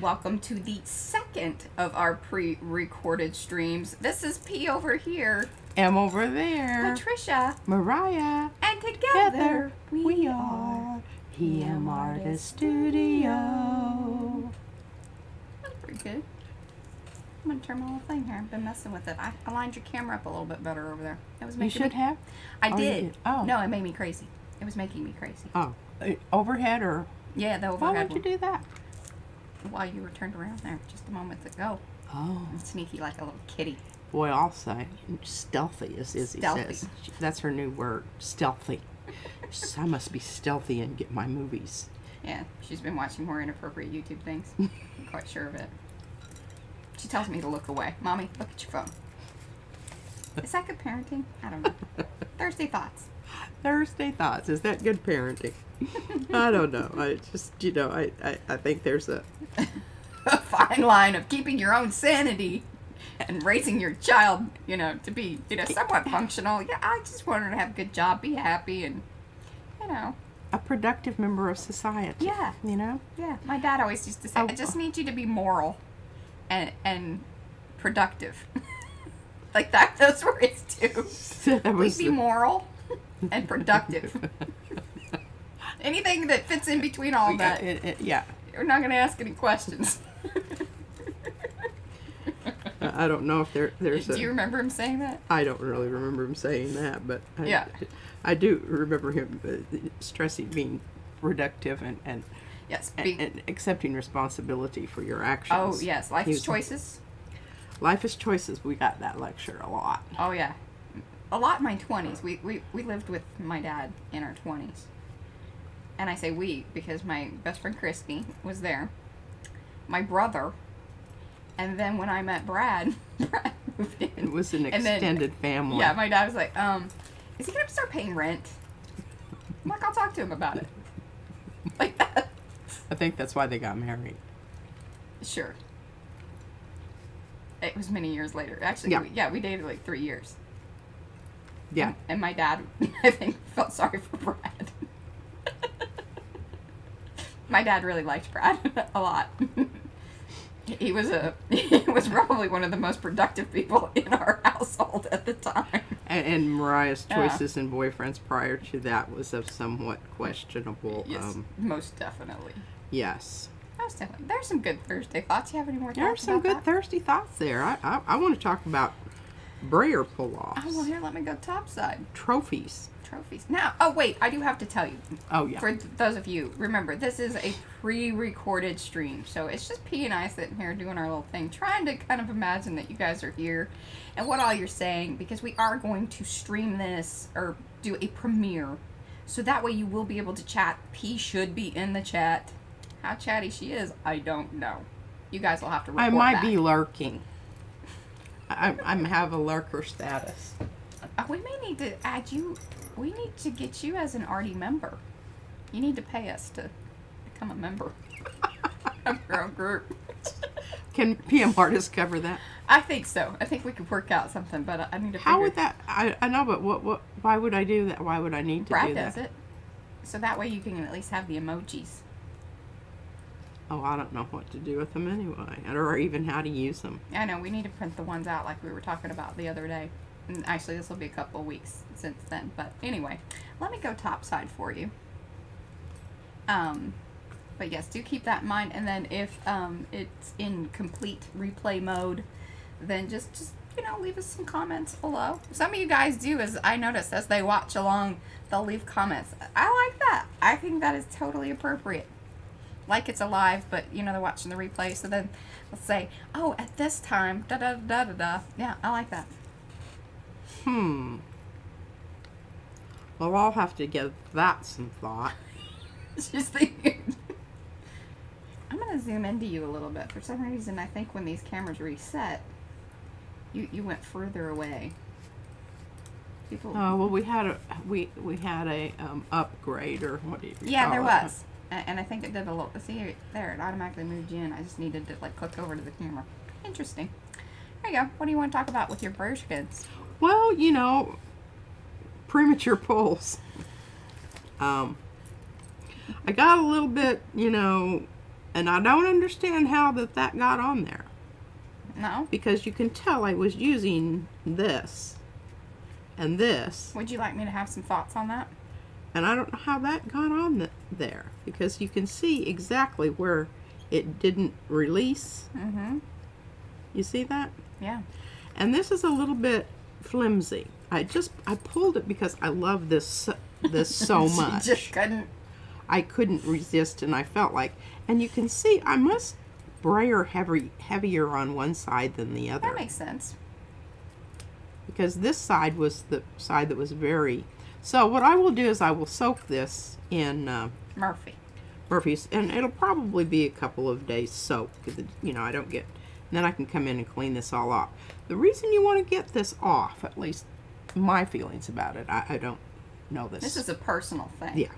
Welcome to the second of our pre-recorded streams. This is P over here, M over there, Patricia, Mariah, and together we are PM Artist Studio. That's pretty good. I'm gonna turn my whole thing here. I've been messing with it. I aligned your camera up a little bit better over there. It was You making should me... have? I Oh, you did. did? Oh. No, it made me crazy. It was making me crazy. Oh, overhead or? Yeah, the Why overhead would you do that? while you were turned around there just a moment ago. Oh, Sneaky like a little kitty. boy, I'll say stealthy, as Izzy Stealthy. says. That's her new word, stealthy. So I must be stealthy and get my movies. Yeah, she's been watching more inappropriate YouTube things. I'm quite sure of it. She tells me to look away. Mommy, look at your phone. Is that good parenting? I don't know. Thursday thoughts. Thursday thoughts. Is that good parenting? I don't know. I just, I think there's a A fine line of keeping your own sanity and raising your child, to be, somewhat functional. Yeah, I just want her to have a good job, be happy, and, a productive member of society. Yeah. Yeah. My dad always used to say, I just need you to be moral and productive. Like that, those were his two. Please be moral and productive. Anything that fits in between all that, yeah. we're not going to ask any questions. I don't know if there's Do you remember him saying that? I don't really remember him saying that, but Yeah. I do remember him stressing being productive and Yes. and accepting responsibility for your actions. Oh, yes. Life is choices. Life is choices. We got that lecture a lot. Oh, yeah. A lot in my 20s. We lived with my dad in our 20s. And I say we because my best friend Christy was there. My brother. And then when I met Brad moved in. It was an extended family. Yeah, my dad was like, is he going to start paying rent? I'm like, I'll talk to him about it. Like that. I think that's why they got married. Sure. It was many years later. Actually, Yeah. we dated like 3 years. Yeah. And my dad, I think, felt sorry for Brad. My dad really liked Brad a lot. He was probably one of the most productive people in our household at the time. And Mariah's choices and boyfriends prior to that was of somewhat questionable. Yes, most definitely. Yes. Most definitely. There's some good Thursday thoughts. You have any more thoughts? There are some good that? thirsty thoughts there. I want to talk about brayer pull-offs. Oh, well, here, let me go topside. Trophies. Trophies. Now, oh, wait, I do have to tell you. Oh, yeah. For those of you, remember, this is a pre-recorded stream, so it's just P and I sitting here doing our little thing, trying to kind of imagine that you guys are here and what all you're saying, because we are going to stream this or do a premiere, so that way you will be able to chat. P should be in the chat. How chatty she is, I don't know. You guys will have to report I might back. be lurking. I have a lurker status. We may need to add you. We need to get you as an ARTY member. You need to pay us to become a member of your own group. Can PM artists cover that? I think so. I think we could work out something, but I need to. How would that? I know, but what? Why would I do that? Why would I need to Brad do that? does it, so that way you can at least have the emojis. Oh, I don't know what to do with them anyway, or even how to use them. I know we need to print the ones out like we were talking about the other day. And actually, this will be a couple of weeks since then. But anyway, let me go topside for you. But yes, do keep that in mind. And then if it's in complete replay mode, then just leave us some comments below. Some of you guys do, as I noticed, as they watch along, they'll leave comments. I like that. I think that is totally appropriate. Like it's alive, but they're watching the replay. So then let's say, oh, at this time, da da da da da. Yeah, I like that. Well, I'll have to give that some thought. Just thinking. I'm gonna zoom into you a little bit. For some reason, I think when these cameras reset, you went further away. People. Oh well, we had a upgrade, or what do you call Yeah, there it? was, and I think it did a little. See there, it automatically moved you in. I just needed to click over to the camera. Interesting. There you go. What do you want to talk about with your brayer kids? Well, premature pulls. I got a little bit, And I don't understand how that got on there. No? Because you can tell I was using this and this. Would you like me to have some thoughts on that? And I don't know how that got on there. Because you can see exactly where it didn't release. Mm-hmm. You see that? Yeah. And this is a little bit flimsy. I pulled it because I love this so much. You just couldn't. I couldn't resist, and I felt like, and you can see I must brayer heavier on one side than the other. That makes sense. Because this side was the side that was very. So what I will do is I will soak this in Murphy's, and it'll probably be a couple of days soak. You know, I don't get. Then I can come in and clean this all off. The reason you want to get this off, at least my feelings about it, I don't know this. This is a personal thing. Yeah.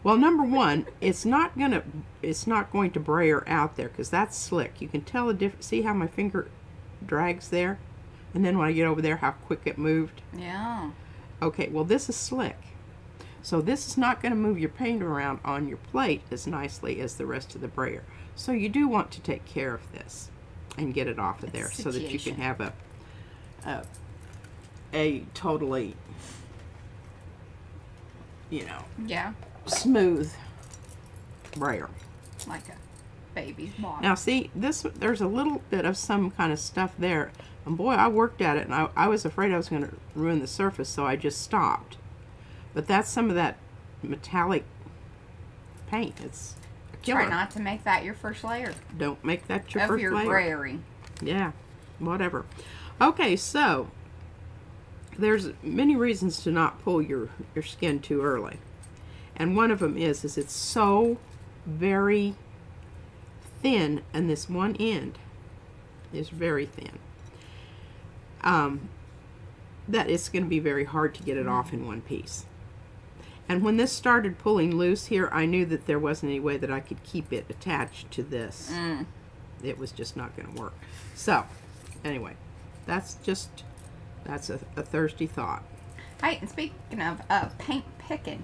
Well, number one, it's not going to brayer out there because that's slick. You can tell the difference. See how my finger drags there? And then when I get over there, how quick it moved? Yeah. Okay, well, this is slick. So this is not going to move your paint around on your plate as nicely as the rest of the brayer. So you do want to take care of this and get it off of there so that you can have a totally, you know, yeah, smooth brayer. Like a baby's bottom. Now see, there's a little bit of some kind of stuff there. And boy, I worked at it, and I was afraid I was going to ruin the surface, so I just stopped. But that's some of that metallic paint. It's a killer. Try not to make that your first layer. Don't make that your first layer. Of your brayering. Yeah, whatever. Okay, so there's many reasons to not pull your skin too early. And one of them is it's so very thin, and this one end is very thin. That it's going to be very hard to get it off in one piece. And when this started pulling loose here, I knew that there wasn't any way that I could keep it attached to this. It was just not going to work. So, anyway, that's a thirsty thought. Hey, and speaking of paint picking,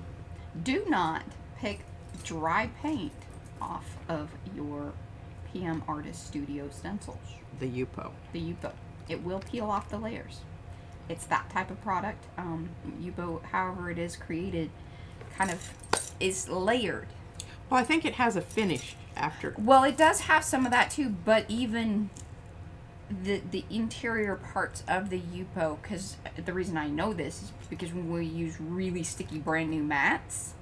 do not pick dry paint off of your PM Artist Studio stencils. The Yupo. The Yupo. It will peel off the layers. It's that type of product. Yupo, however it is created, kind of is layered. Well, I think it has a finish after. Well, it does have some of that too, but even the interior parts of the Yupo, because the reason I know this is because when we use really sticky brand new mats,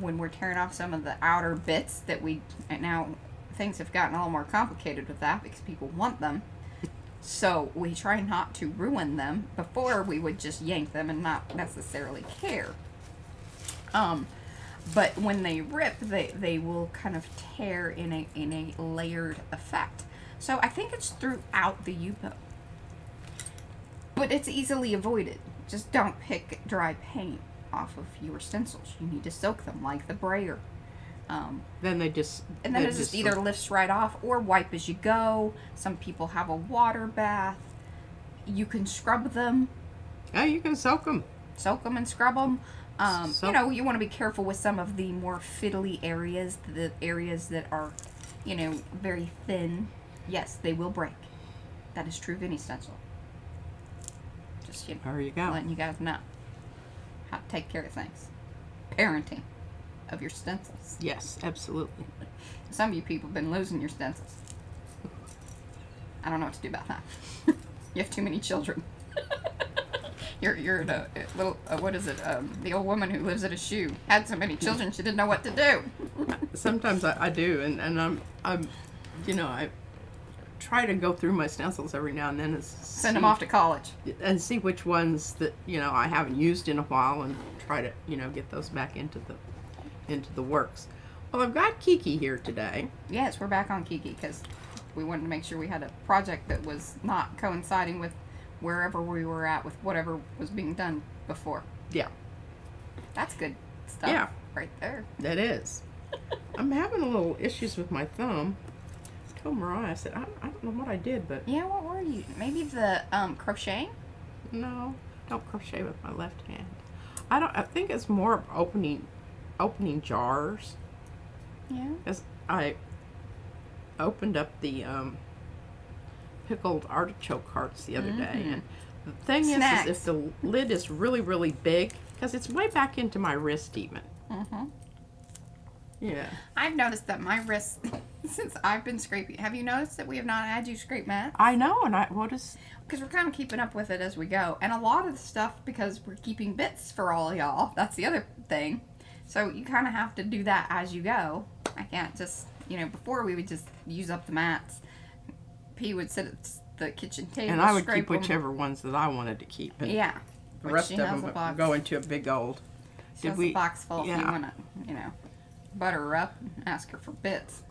when we're tearing off some of the outer bits that now things have gotten a little more complicated with that because people want them. So we try not to ruin them. Before we would just yank them and not necessarily care. But when they rip, they will kind of tear in a layered effect. So I think it's throughout the Yupo. But it's easily avoided. Just don't pick dry paint off of your stencils. You need to soak them like the brayer. Then they just... And then it just either lifts right off or wipe as you go. Some people have a water bath. You can scrub them. Yeah, you can soak them. Soak them and scrub them. You know, you want to be careful with some of the more fiddly areas, the areas that are, you know, very thin. Yes, they will break. That is true of any stencil. Just, you know, there you go. Letting you guys know how to take care of things. Parenting of your stencils. Yes, absolutely. Some of you people have been losing your stencils. I don't know what to do about that. You have too many children. You're the little what is it? The old woman who lives at a shoe had so many children she didn't know what to do. Sometimes I do, and I'm you know, I try to go through my stencils every now and then and send them off to college and see which ones that, you know, I haven't used in a while and try to, you know, get those back into the works. Well, I've got Kiki here today. Yes, we're back on Kiki because we wanted to make sure we had a project that was not coinciding with wherever we were at with whatever was being done before. Yeah. That's good stuff. Yeah. Right there. That is. I'm having a little issues with my thumb. I told Mariah, I said, I don't know what I did, but... Yeah, what were you? Maybe the crocheting? No, don't crochet with my left hand. I think it's more of opening jars. Yeah. Because I opened up the pickled artichoke hearts the other day, and the thing is if the lid is really, really big, because it's way back into my wrist even. Yeah. I've noticed that my wrist, since I've been scraping, have you noticed that we have not had you scrape mats? I know, and what is... Because we're kind of keeping up with it as we go. And a lot of the stuff, because we're keeping bits for all y'all, that's the other thing. So you kind of have to do that as you go. I can't just, you know, before we would just use up the mats. P would sit at the kitchen table, and I would keep them. whichever ones that I wanted to keep. And yeah. the rest of them would go into a big old... She has a box full if you want to, you know, butter her up and ask her for bits.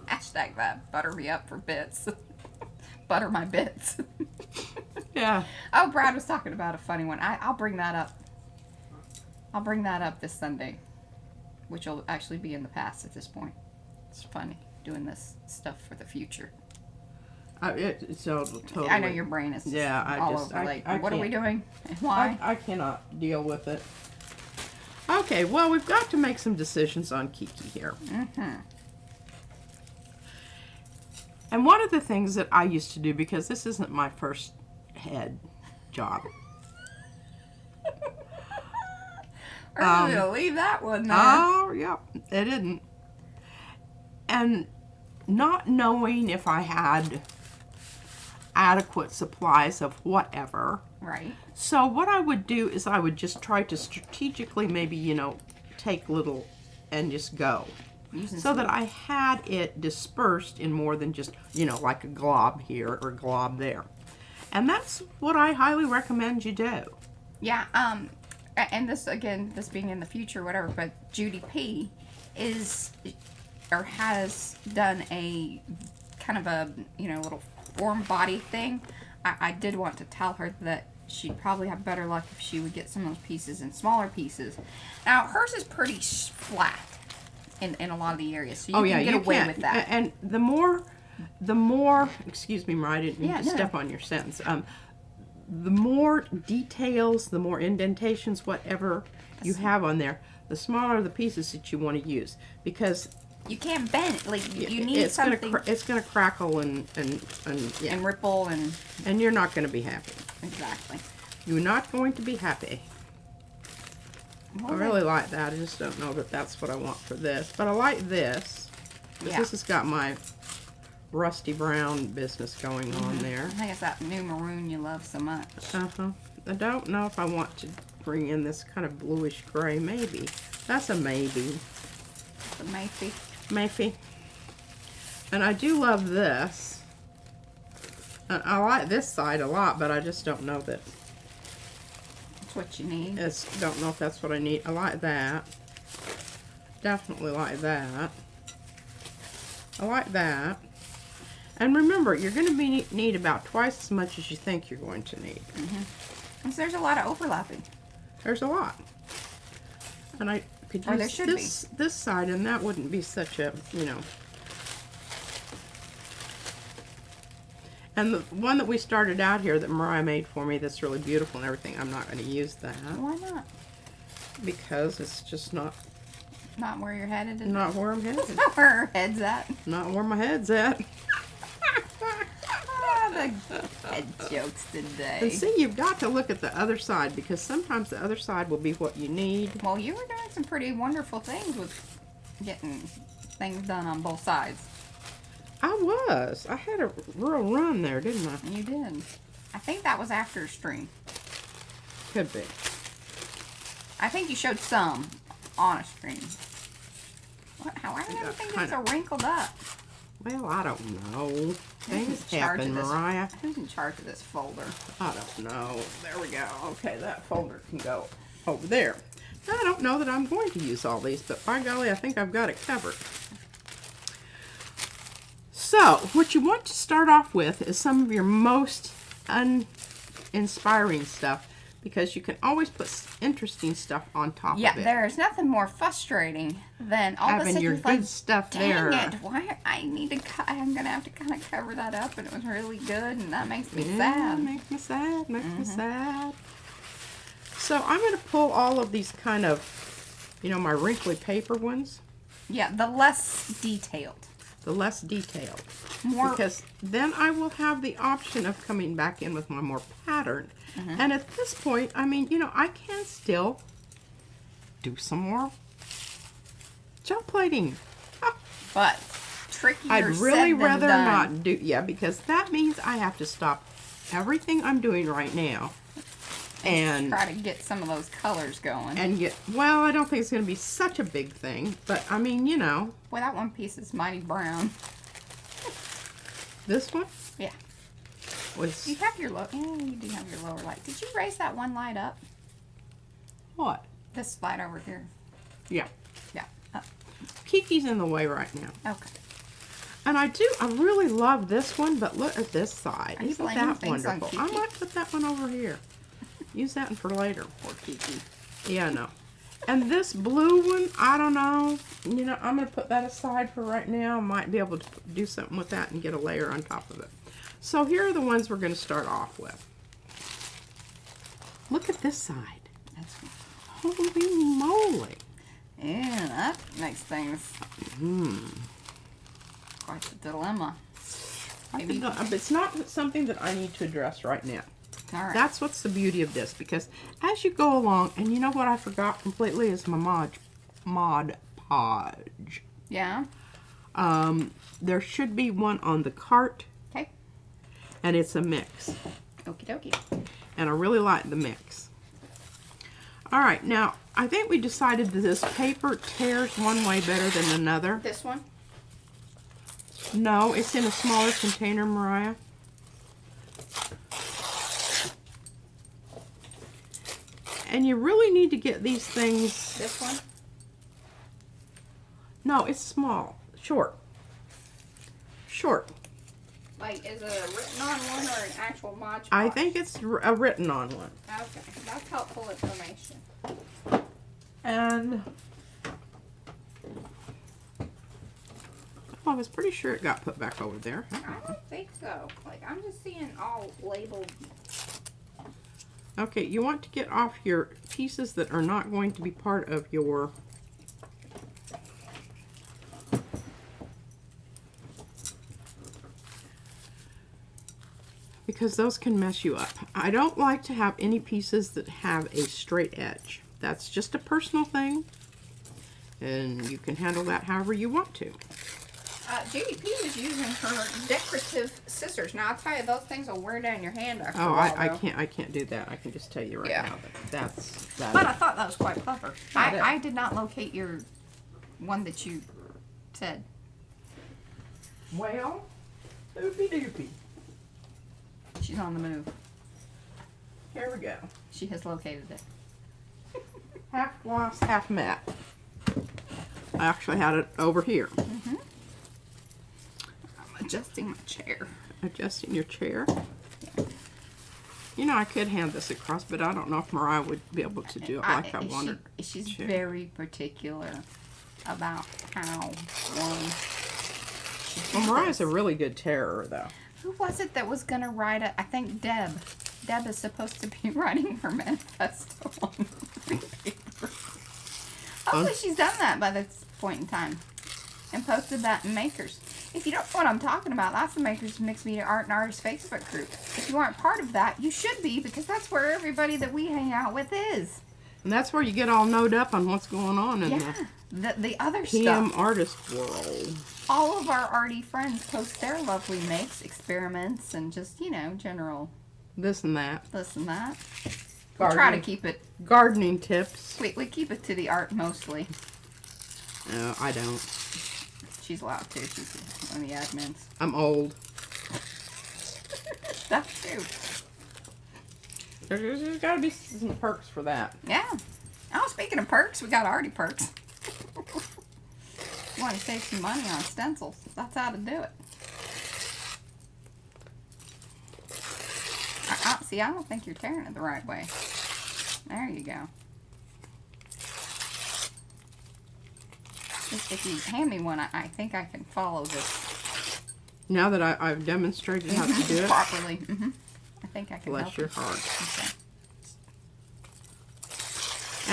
Hashtag that. Butter me up for bits. Butter my bits. Yeah. Oh, Brad was talking about a funny one. I'll bring that up. I'll bring that up this Sunday, which will actually be in the past at this point. It's funny doing this stuff for the future. It's totally... I know your brain is all over. Like, what are we doing and why? I cannot deal with it. Okay, well, we've got to make some decisions on Kiki here. And one of the things that I used to do, because this isn't my first head job. We're going to leave that one there. Oh, yeah, it didn't. And not knowing if I had adequate supplies of whatever. Right. So what I would do is I would just try to strategically maybe, you know, take little and just go. So that I had it dispersed in more than just, you know, like a glob here or glob there. And that's what I highly recommend you do. Yeah, and this, again, this being in the future, whatever, but Judy P is, or has done a kind of a, you know, little warm body thing. I did want to tell her that she'd probably have better luck if she would get some of those pieces in smaller pieces. Now, hers is pretty flat in a lot of the areas, so you can get away with that. And the more, excuse me, Mariah, I didn't mean to step on your sentence. The more details, the more indentations, whatever you have on there, the smaller the pieces that you want to use, because you can't bend it. Like, you need something. It's gonna crackle and ripple and you're not gonna be happy. Exactly. You're not going to be happy. Well, I really like that. I just don't know that that's what I want for this, but I like this. This has got my rusty brown business going on there. I think it's that new maroon you love so much. I don't know if I want to bring in this kind of bluish gray. Maybe. That's a maybe. It's a maybe. Maybe. And I do love this. And I like this side a lot, but I just don't know that. That's what you need. Don't know if that's what I need. I like that. Definitely like that. I like that. And remember, you're going to need about twice as much as you think you're going to need. So there's a lot of overlapping. There's a lot. And I could use this side, and that wouldn't be such a, you know. And the one that we started out here that Mariah made for me that's really beautiful and everything, I'm not going to use that. Why not? Because it's just not... Not where you're headed? Not where I'm headed. Not where her head's at. Not where my head's at. The head jokes today. And see, you've got to look at the other side, because sometimes the other side will be what you need. Well, you were doing some pretty wonderful things with getting things done on both sides. I was. I had a real run there, didn't I? You did. I think that was after a stream. Could be. I think you showed some on a stream. Why do you think it's so wrinkled up? Well, I don't know. Things happen, Mariah. Who's in charge of this folder? I don't know. There we go. Okay, that folder can go over there. Now, I don't know that I'm going to use all these, but by golly, I think I've got it covered. So, what you want to start off with is some of your most uninspiring stuff, because you can always put interesting stuff on top of it. Yeah, there's nothing more frustrating than all of a sudden your it's good like, stuff dang there. it, why I need to I'm gonna have to kind of cover that up, and it was really good, and that makes me sad. Makes me sad. Makes me sad. So I'm gonna pull all of these kind of, you know, my wrinkly paper ones. Yeah, the less detailed. the less detailed. More. Because then I will have the option of coming back in with my more pattern. And at this point, I mean, you know, I can still do some more gel plating. But trickier I'd really said than rather done. not do, yeah, because that means I have to stop everything I'm doing right now and try to get some of those colors going. and get, well, I don't think it's going to be such a big thing, but I mean, you know. Well, that one piece is mighty brown. This one? Yeah. Was, You have your you do have your lower light. Did you raise that one light up? what? This light over here. Yeah. Yeah. Up. Kiki's in the way right now. Okay. And I really love this one, but look at this side. Are you Isn't blaming that things on wonderful? I Kiki? might put that one over here. Use that one for later. Poor Kiki. Yeah, I know. And this blue one, I don't know. You know, I'm going to put that aside for right now. I might be able to do something with that and get a layer on top of it. So here are the ones we're going to start off with. Look at this side. That's Holy moly. yeah, that makes things quite a dilemma. Maybe. It's not something that I need to address right now. All right. That's what's the beauty of this, because as you go along, and you know what I forgot completely is my Mod Podge. Yeah. There should be one on the cart, Okay. and it's a mix. Okie dokie. And I really like the mix. All right, now I think we decided that this paper tears one way better than another. This one? No, it's in a smaller container, Mariah. And you really need to get these things. This one? No, it's small. Short. Short. Like, is it a written on one or an actual Mod Podge? I think it's a written on one. Okay, that's helpful information. And I was pretty sure it got put back over there. I don't think so. Like, I'm just seeing all labeled. Okay, you want to get off your pieces that are not going to be part of your because those can mess you up. I don't like to have any pieces that have a straight edge. That's just a personal thing, and you can handle that however you want to. JDP was using her decorative scissors. Now, I'll tell you, those things will wear down your hand after Oh, a while, I though. can't do that. I can just tell you right Yeah. now that that's But I thought that was quite clever. I did. I did not locate your one that you said. well, doopy doopy. She's on the move. Here we go. She has located it. Half gloss, half matte. I actually had it over here. I'm adjusting my chair. Adjusting your chair. You know, I could hand this across, but I don't know if Mariah would be able to do it like I wanted. She's to. very particular about how one. Well, Mariah's a really good tearer, though. Who was it that was going to write it? I think Deb. Deb is supposed to be writing her manifesto on paper. Hopefully she's done that by this point in time. And posted that in Makers. If you don't know what I'm talking about, that's the Makers Mixed Media Art and Artists Facebook group. If you aren't part of that, you should be, because that's where everybody that we hang out with is. And that's where you get all knowed up on what's going on in The other the PM stuff. artist world. All of our arty friends post their lovely makes, experiments, and just, you know, general This and that. this and that. We try to keep it, Gardening tips. we keep it to the art mostly. No, I don't. She's allowed to. She's one of the admins. I'm old. That too. There's got to be some perks for that. Yeah. Oh, speaking of perks, we got arty perks. You want to save some money on stencils? That's how to do it. See, I don't think you're tearing it the right way. There you go. If you hand me one, I think I can follow this. Now that I've demonstrated how to do it. Properly. I think I can Bless help your you. heart. Okay.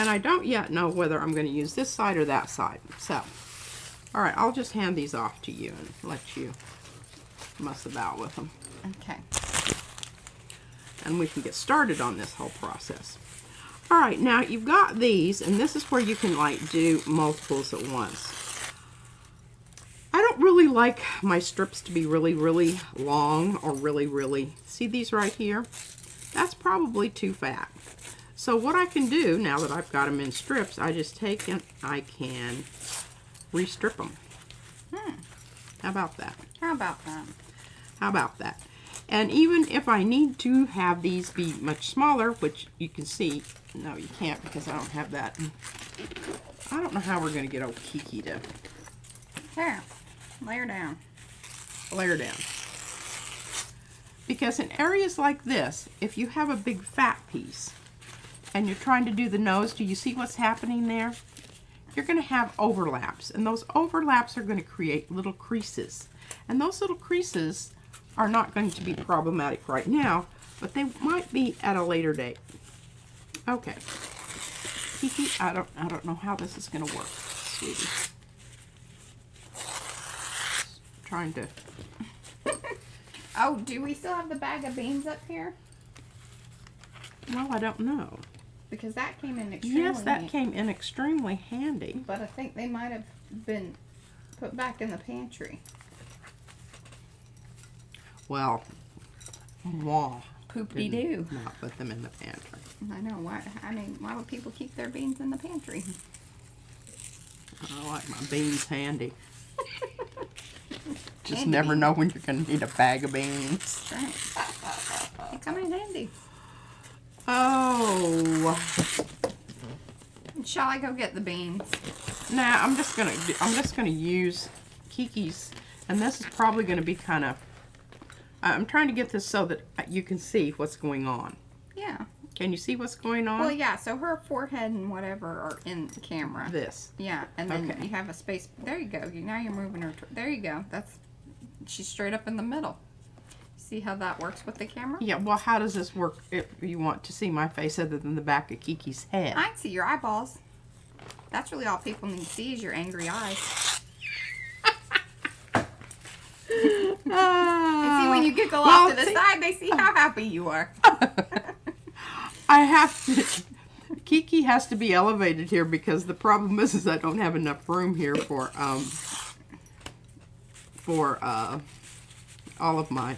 And I don't yet know whether I'm going to use this side or that side. So, All right, I'll just hand these off to you and let you mess about with them. Okay. And we can get started on this whole process. All right, now you've got these, and this is where you can like do multiples at once. I don't really like my strips to be really, really long or really, really, see these right here? That's probably too fat. So what I can do, now that I've got them in strips, I just take and I can restrip them. How about that? How about that? How about that? And even if I need to have these be much smaller, which you can see, no you can't because I don't have that. I don't know how we're going to get old Kiki to... There. Layer down. Layer down. Because in areas like this, if you have a big fat piece and you're trying to do the nose, do you see what's happening there? You're going to have overlaps, and those overlaps are going to create little creases. And those little creases are not going to be problematic right now, but they might be at a later date. Okay. Kiki, I don't know how this is going to work, sweetie. Trying to... Oh, do we still have the bag of beans up here? Well, I don't know. Because that came in extremely Yes, that came in extremely handy. But I think they might have been put back in the pantry. Well, wah. Poop-de-doo. Not put them in the pantry. I know. Why? I mean, why would people keep their beans in the pantry? I like my beans handy. Just Handy never beans. know when you're going to need a bag of beans. That's right. They come in handy. Oh. Shall I go get the beans? Nah, I'm just gonna use Kiki's, and this is probably gonna be kind of. I'm trying to get this so that you can see what's going on. Yeah. Can you see what's going on? Well, yeah. So her forehead and whatever are in the camera. This. Yeah, and then Okay. you have a space. There you go. Now you're moving her. There you go. She's straight up in the middle. See how that works with the camera? Yeah. Well, how does this work if you want to see my face other than the back of Kiki's head? I can see your eyeballs. That's really all people need to see is your angry eyes. And see, when you giggle off to the side, they see how happy you are. I have to. Kiki has to be elevated here because the problem is I don't have enough room here for all of my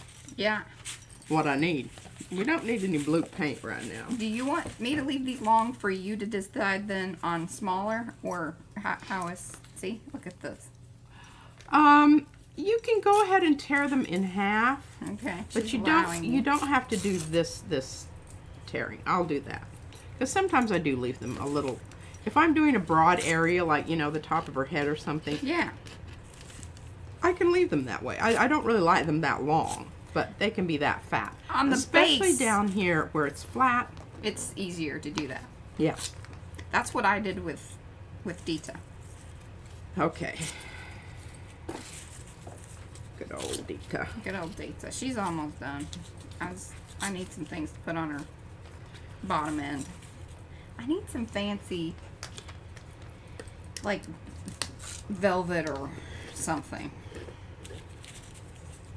what I need. We don't need any blue paint right now. Do you want me to leave these long for you to decide then on smaller, or how is? See, look at this. You can go ahead and tear them in half. Okay, But you don't have to do this tearing. I'll do that. Because sometimes I do leave them a little. If I'm doing a broad area, like, you know, the top of her head or something. Yeah. I can leave them that way. I don't really like them that long, but they can be that fat. On the Especially base, down here where it's flat. it's easier to do that. Yeah. That's what I did with Dita. Okay. Good old Dita. Good old Dita. She's almost done. I need some things to put on her bottom end. I need some fancy, like, velvet or something.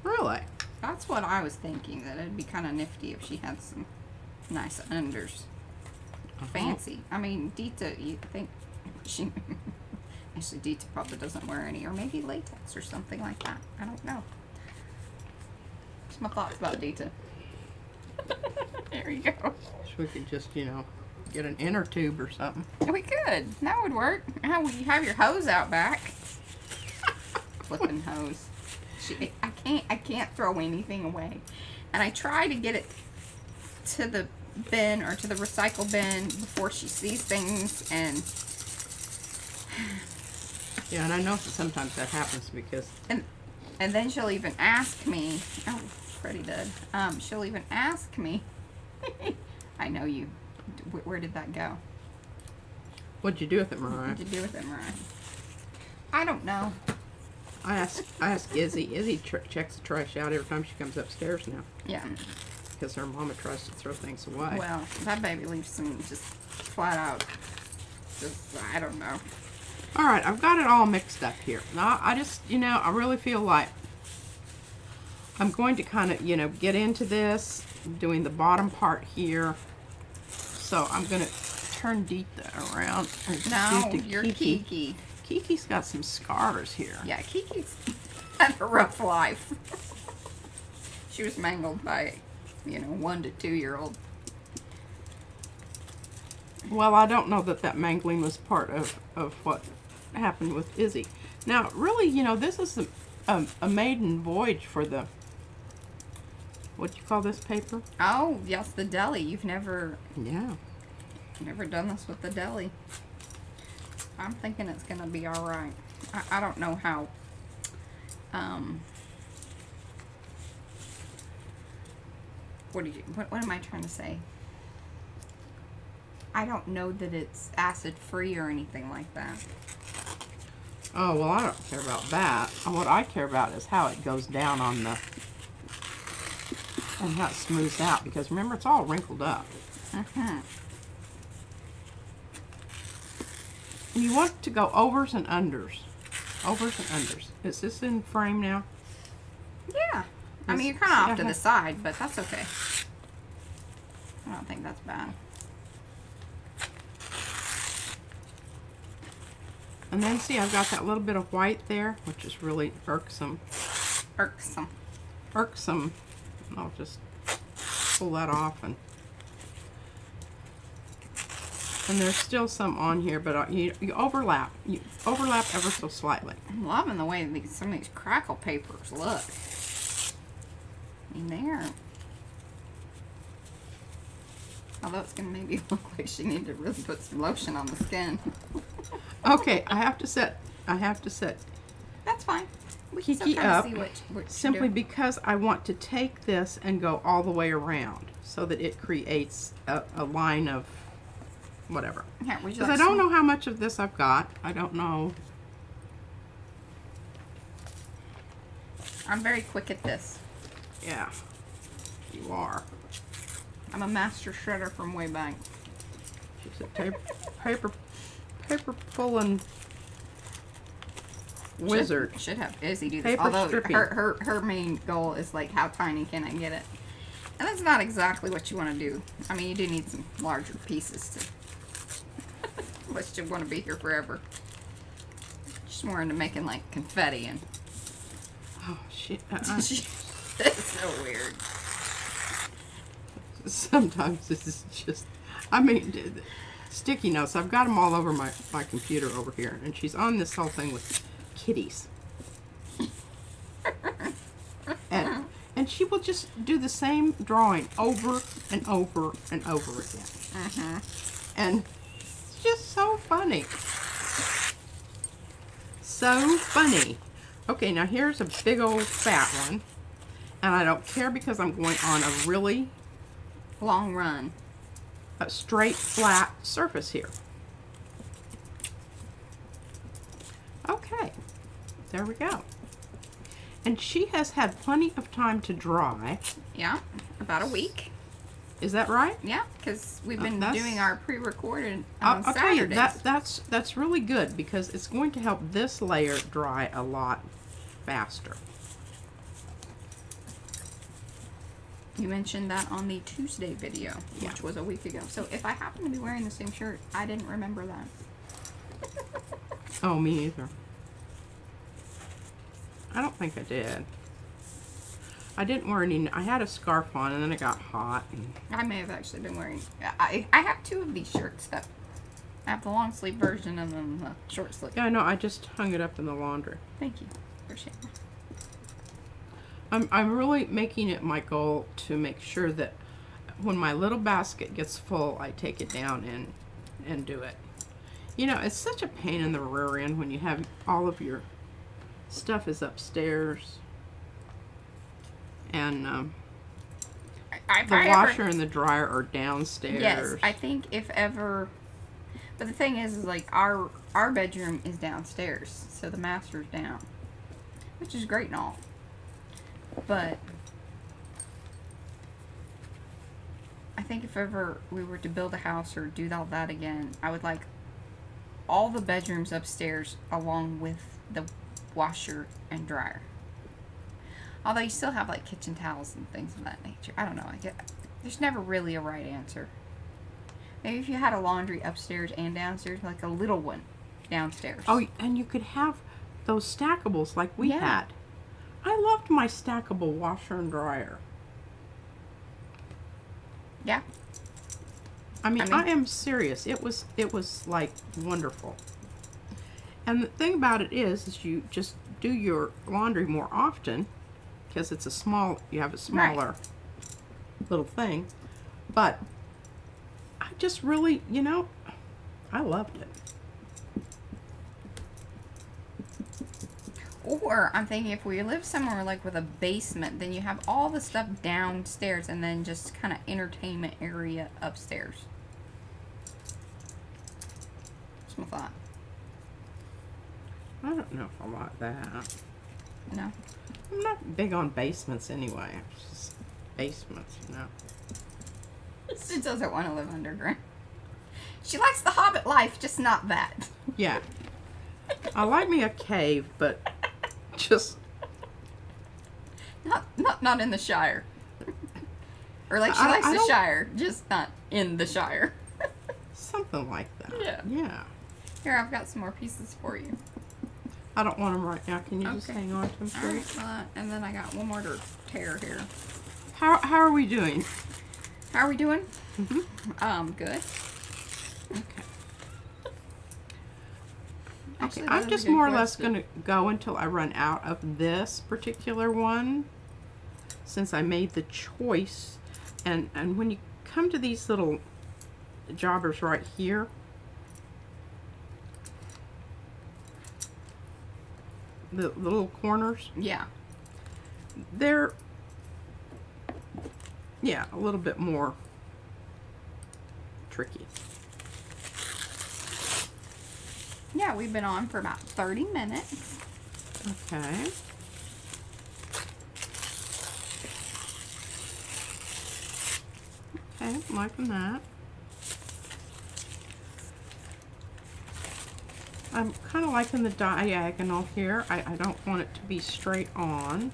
Really? That's what I was thinking, that it'd be kind of nifty if she had some nice unders. Fancy. I mean, Dita, you think she... Actually, Dita probably doesn't wear any, or maybe latex or something like that. I don't know. What's my thoughts about Dita? There you go. So we could just, you know, get an inner tube or something. We could. That would work. How would you have your hose out back? Flipping hose. I can't throw anything away. And I try to get it to the bin or to the recycle bin before she sees things, and yeah, and I know that sometimes that happens because and then she'll even ask me, oh, Freddie did. She'll even ask me, I know you, where did that go? what'd you do with it, Mariah? What'd you do with it, Mariah? I don't know. I ask Izzy. Izzy checks the trash out every time she comes upstairs now. Yeah. Because her mama tries to throw things away. Well, that baby leaves some just flat out, just, I don't know. All right, I've got it all mixed up here. Now, I just, I really feel like I'm going to kind of, get into this, doing the bottom part here. So I'm going to turn Deetha around. No, you're Kiki. Kiki's got some scars here. Yeah, Kiki's had a rough life. She was mangled by, 1 to 2 year old. Well, I don't know that mangling was part of what happened with Izzy. Now, really, this is a maiden voyage for the, what do you call this paper? Oh, yes, the deli. You've never... Yeah. Never done this with the deli. I'm thinking it's going to be alright. I don't know how... What am I trying to say? I don't know that it's acid free or anything like that. Oh, well, I don't care about that. What I care about is how it goes down on the, and how it smooths out, because remember, it's all wrinkled up. Mm-hmm. And you want to go overs and unders. Overs and unders. Is this in frame now? Yeah. I mean, you're kind of off to the side, but that's okay. I don't think that's bad. And then see, I've got that little bit of white there, which is really irksome. Irksome. Irksome. I'll just pull that off, and there's still some on here, but you overlap. You overlap ever so slightly. I'm loving the way some of these crackle papers look. I mean, they are. Although it's going to maybe look like she needs to really put some lotion on the skin. Okay, I have to set. That's fine. We can Kiki still kind up, of see what simply because I want to take this and go all the way around so that it creates a line of whatever. Yeah, would you Because like I don't know how much of this I've got. I don't know. I'm very quick at this. Yeah, you are. I'm a master shredder from way back. She's a paper pulling wizard. Should have Izzy do this. Paper Although stripping. her main goal is like, how tiny can I get it? And that's not exactly what you want to do. I mean, you do need some larger pieces to. Unless you want to be here forever. She's more into making like confetti and. Oh shit! That's so weird. Sometimes this is just. I mean, sticky notes. I've got them all over my computer over here, and she's on this whole thing with kitties. And she will just do the same drawing over and over and over again. Mm-hmm. And it's just so funny. So funny. Okay, now here's a big old fat one. And I don't care because I'm going on a really long run. A straight, flat surface here. Okay, there we go. And she has had plenty of time to dry. Yeah, about a week. Is that right? Yeah, because we've been doing our pre-recorded I'll Saturdays. tell you, that's really good because it's going to help this layer dry a lot faster. You mentioned that on the Tuesday video, which was a week ago. So if I happen to be wearing the same shirt, I didn't remember that. Oh, me either. I don't think I did. I didn't wear any. I had a scarf on, and then it got hot. And I may have actually been wearing. I have two of these shirts. I have the long sleeve version and then the short sleeve. yeah, no, I just hung it up in the laundry. Thank you. Appreciate it. I'm really making it my goal to make sure that when my little basket gets full, I take it down and do it. You know, it's such a pain in the rear end when you have all of your stuff is upstairs. And the washer and the dryer are downstairs. Yes, I think if ever. But the thing is like our bedroom is downstairs, so the master's down, which is great and all. But I think if ever we were to build a house or do all that again, I would like all the bedrooms upstairs along with the washer and dryer. Although you still have like kitchen towels and things of that nature. I don't know. There's never really a right answer. Maybe if you had a laundry upstairs and downstairs, like a little one downstairs. Oh, and you could have those stackables like we had. I loved my stackable washer and dryer. Yeah. I mean, I am serious. It was like wonderful. And the thing about it is you just do your laundry more often because it's you have a smaller little thing. But I just really, I loved it. Or I'm thinking if we live somewhere like with a basement, then you have all the stuff downstairs and then just kind of entertainment area upstairs. What's my thought? I don't know if I like that. No? I'm not big on basements anyway. It's just basements, She doesn't want to live underground. She likes the Hobbit life, just not that. Yeah. I like me a cave, but just not in the Shire. Or like she likes the Shire, just not in the Shire. Something like that. Yeah. Yeah. Here, I've got some more pieces for you. I don't want them right now. Can you just hang on to them, please? All right, and then I got one more to tear here. How are we doing? How are we doing? Good. Okay. Actually, I'm just more or less going to go until I run out of this particular one, since I made the choice. And when you come to these little jobbers right here, the little corners, they're a little bit more tricky. Yeah, we've been on for about 30 minutes. Okay. Okay, I'm liking that. I'm kind of liking the diagonal here. I don't want it to be straight on.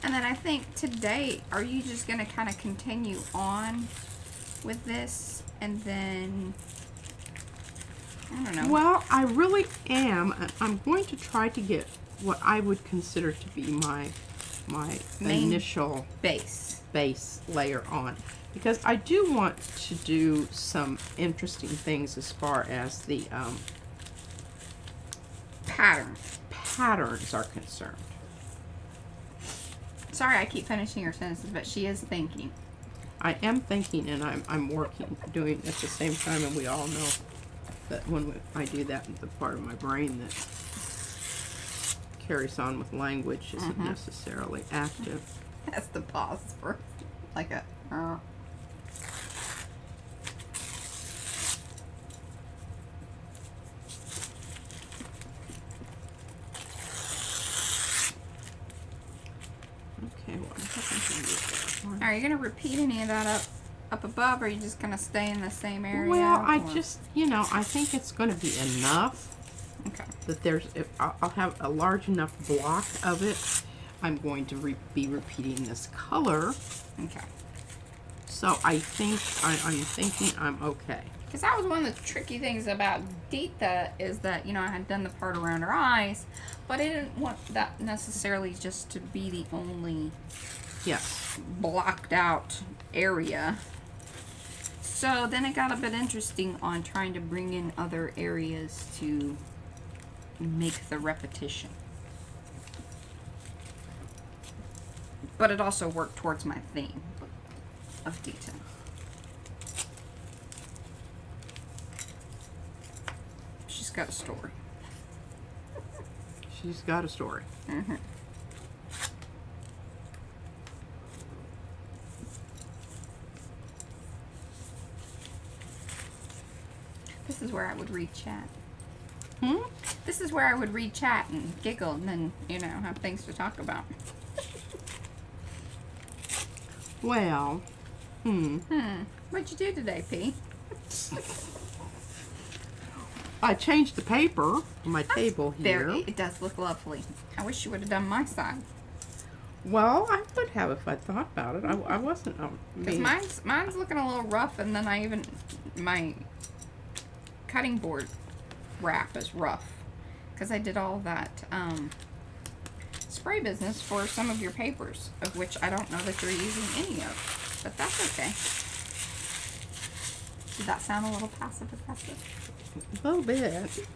And then I think today, are you just going to kind of continue on with this and then, I don't know. Well, I really am. I'm going to try to get what I would consider to be my main initial base layer on, because I do want to do some interesting things as far as the patterns are concerned. Sorry, I keep finishing her sentences, but she is thinking. I am thinking, and I'm working, doing at the same time, and we all know that when I do that, the part of my brain that carries on with language isn't necessarily active. That's the pause for like a. Okay, what happened to Are you gonna repeat any of that up above, or are you just gonna stay in the same area? Well, I just, I think it's going to be enough. Okay. That I'll have a large enough block of it. I'm going to be repeating this color. Okay. So I think I'm thinking I'm okay. Because that was one of the tricky things about Dita, is that, I had done the part around her eyes, but I didn't want that necessarily just to be the only blocked out area. So then it got a bit interesting on trying to bring in other areas to make the repetition. But it also worked towards my theme of Dita. She's got a story. She's got a story. Mm-hmm. This is where I would read chat. This is where I would read chat and giggle and then, have things to talk about. Well, What'd you do today, P? I changed the paper on my table here. It does look lovely. I wish you would have done my side. Well, I would have if I thought about it. I wasn't. Because mine's looking a little rough, and then my cutting board wrap is rough. Because I did all that spray business for some of your papers, of which I don't know that you're using any of. But that's okay. Did that sound a little passive aggressive? A little bit.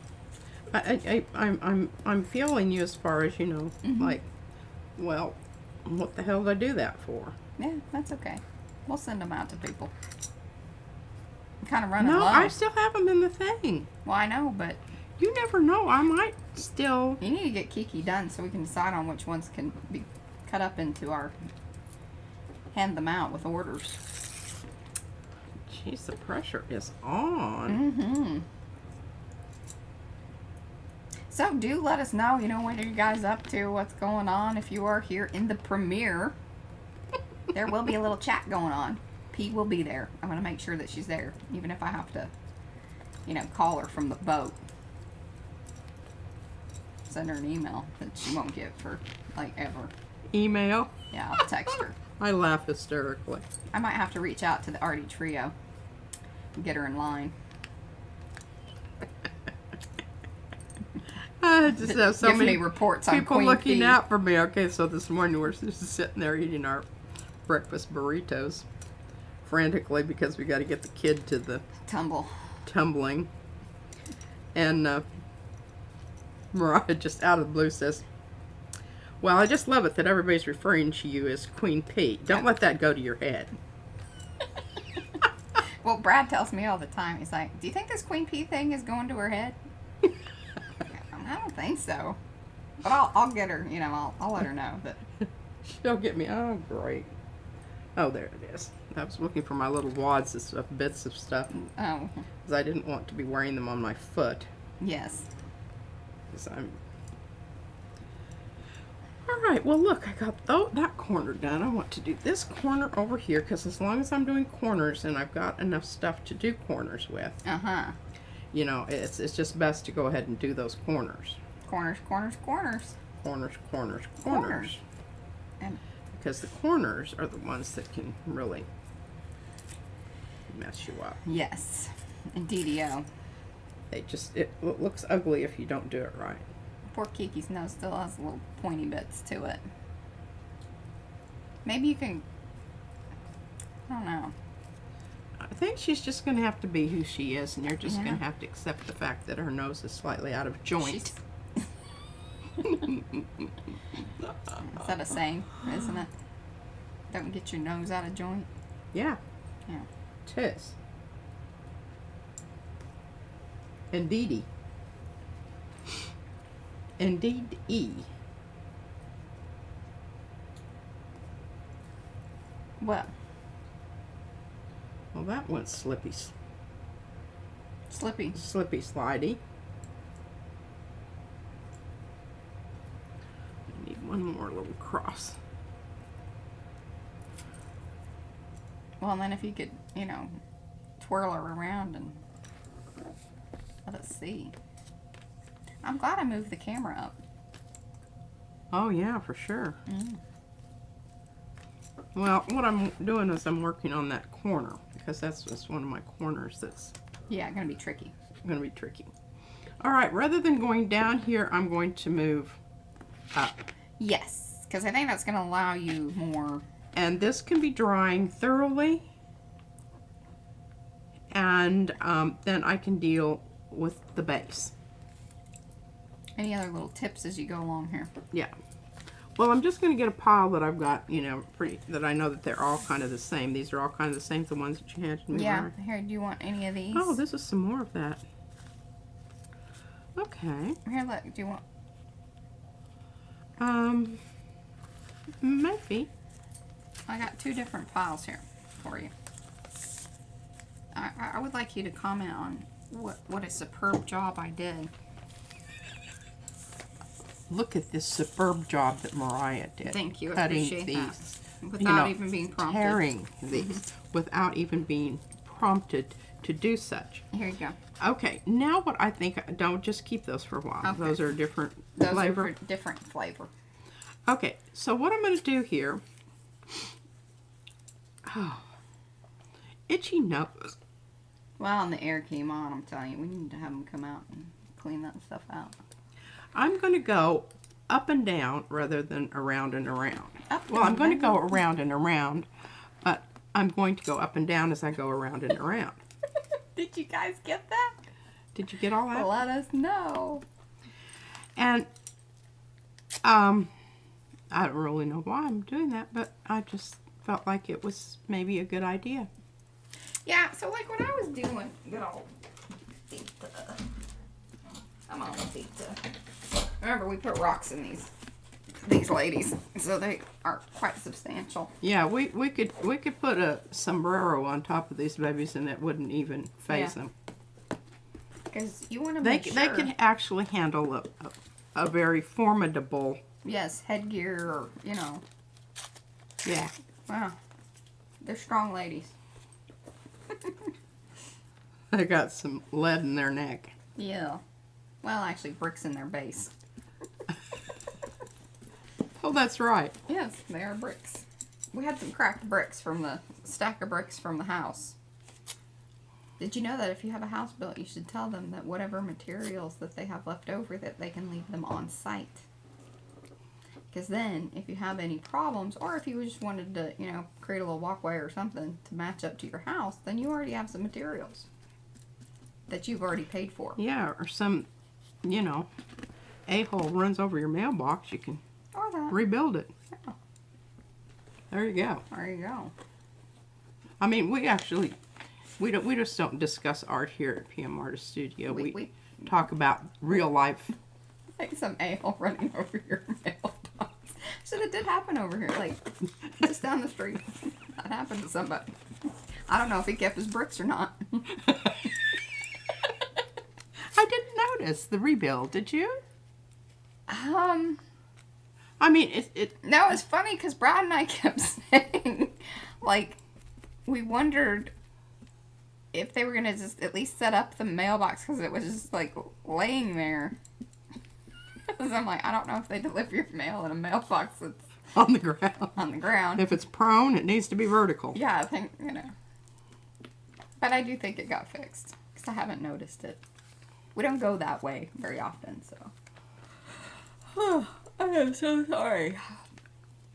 I'm feeling you as far as, you know, like, well, what the hell did I do that for? Yeah, that's okay. We'll send them out to people. I'm kind of running No, low. I still have them in the thing. Well, I know, but you never know. I might still. you need to get Kiki done so we can decide on which ones can be cut up into our hand them out with orders. Jeez, the pressure is on. So do let us know, you know, what are you guys up to, what's going on. If you are here in the premiere, there will be a little chat going on. P will be there. I'm going to make sure that she's there, even if I have to, you know, call her from the boat. Send her an email that she won't get for, like, ever. Email? Yeah, I'll text her. I laugh hysterically. I might have to reach out to the ARTY trio and get her in line. I just have so Give many me reports on people Queen looking P. out for me. Okay, so this morning we're just sitting there eating our breakfast burritos frantically because we got to get the kid to the tumbling. And Mariah just out of the blue says, well, I just love it that everybody's referring to you as Queen P. Don't let that go to your head. Well, Brad tells me all the time, he's like, do you think this Queen P thing is going to her head? I don't think so. But I'll get her, you know, I'll let her know that. She'll get me. Oh, great. Oh, there it is. I was looking for my little wads of stuff, bits of stuff. Oh. Because I didn't want to be wearing them on my foot. Yes. Because I'm... Alright, well look, I got that corner done. I want to do this corner over here because as long as I'm doing corners and I've got enough stuff to do corners with, you know, it's just best to go ahead and do those corners. Corners. And because the corners are the ones that can really mess you up. yes. And DDO. It looks ugly if you don't do it right. Poor Kiki's nose still has little pointy bits to it. Maybe you can, I don't know. I think she's just going to have to be who she is, and you're just going to have to accept the fact that her nose is slightly out of joint. Is that a saying, isn't it? Don't get your nose out of joint. Yeah. Yeah. Tis. Indeedy. Indeed. Well, that went slippy slidey. I need one more little cross. well, and then if you could, you know, twirl her around and let us see. I'm glad I moved the camera up. Oh yeah, for sure. Well, what I'm doing is I'm working on that corner because that's one of my corners that's gonna be tricky. All right, rather than going down here, I'm going to move up. Yes, because I think that's gonna allow you more. And this can be drying thoroughly, and then I can deal with the base. Any other little tips as you go along here? Yeah. Well, I'm just going to get a pile that I've got, you know, that I know that they're all kind of the same. These are all kind of the same, the ones that you handed me. Yeah. Right? Here, do you want any of these? Oh, this is some more of that. Okay. Here, look. Do you want? Maybe. I got 2 different files here for you. I would like you to comment on what a superb job I did. Look at this superb job that Mariah did. Thank you. I Cutting appreciate these Without even being prompted. tearing these without even being prompted to do such. Here you go. Okay, now what I think, don't just keep those for a while. Okay. Those are different Those flavor. are for different flavor. Okay, so what I'm going to do here, itchy nose. Well, and the air came on, I'm telling you. We need to have them come out and clean that stuff out. I'm going to go up and down rather than around and around. Well, I'm going to go around and around, but I'm going to go up and down as I go around and around. Did you guys get that? Did you get all that? Let us know. And I don't really know why I'm doing that, but I just felt like it was maybe a good idea. Yeah, so like when I was doing good old pizza, I'm on pizza. Remember, we put rocks in these ladies, so they are quite substantial. Yeah, we could put a sombrero on top of these babies and it wouldn't even faze them. Because you want to They make sure. they can actually handle a very formidable. Yes, headgear or, you know. Yeah. Wow. They're strong ladies. They got some lead in their neck. Yeah. Well, actually, bricks in their base. Oh, that's right. Yes, they are bricks. We had some cracked bricks from the stack of bricks from the house. Did you know that if you have a house built, you should tell them that whatever materials that they have left over, that they can leave them on site? Because then, if you have any problems, or if you just wanted to, you know, create a little walkway or something to match up to your house, then you already have some materials that you've already paid for. Yeah, or some, you know, a-hole runs over your mailbox, you can Or that. rebuild it. Yeah. There you go. There you go. I mean, we just don't discuss art here at PM Artist Studio. We talk about real life. Like some a-hole running over your mailbox. So that did happen over here, like just down the street. That happened to somebody. I don't know if he kept his bricks or not. I didn't notice the rebuild, did you? I mean, it. No, it's funny because Brad and I kept saying, like, we wondered if they were going to just at least set up the mailbox because it was just, like, laying there. Because I'm like, I don't know if they deliver your mail in a mailbox that's On the ground. on the ground. If it's prone, it needs to be vertical. Yeah, I think, you know. But I do think it got fixed because I haven't noticed it. We don't go that way very often, so. Oh, I am so sorry.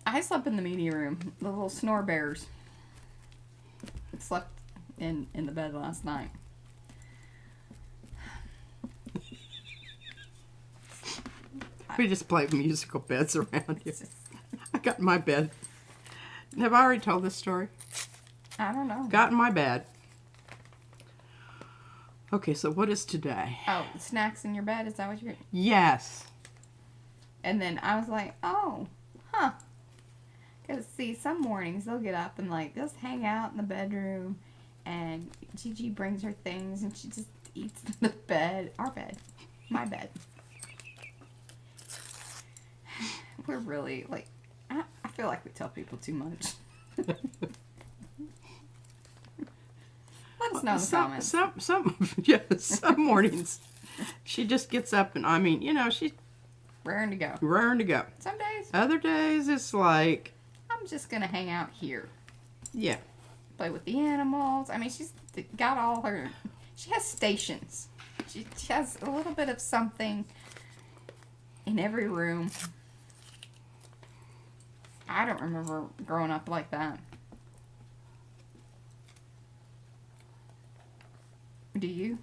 I slept in the media room. The little snore bears slept in the bed last night. We just play musical beds around here. I got in my bed. Have I already told this story? I don't know. Got in my bed. Okay, so what is today? Oh, snacks in your bed? Is that what you're... Yes. And then I was like, oh, huh. Because, see, some mornings they'll get up and, like, just hang out in the bedroom. And Gigi brings her things and she just eats in the bed. Our bed. My bed. We're really, like, I feel like we tell people too much. Let us know in the comments. Some mornings she just gets up and, I mean, you know, she's Raring to go. raring to go. Some days, Other days it's like, I'm just going to hang out here. yeah. Play with the animals. I mean, she's got all her... She has stations. She has a little bit of something in every room. I don't remember growing up like that. Do you?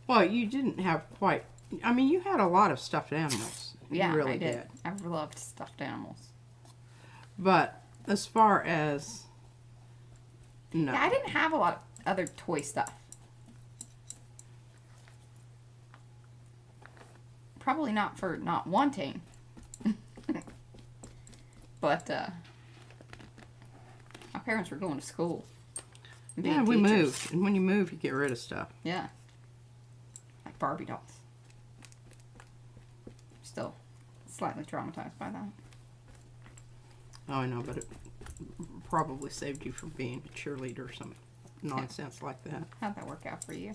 Well, you didn't have quite... I mean, you had a lot of stuffed animals. Yeah, you really I did. I loved stuffed animals. But as far as... No. Yeah, I didn't have a lot of other toy stuff. Probably not for not wanting. But, my parents were going to school. and being Yeah, we teachers. moved. And when you move, you get rid of stuff. Yeah. Like Barbie dolls. Still slightly traumatized by that. Oh, I know, but it probably saved you from being a cheerleader or some nonsense like that. How'd that work out for you?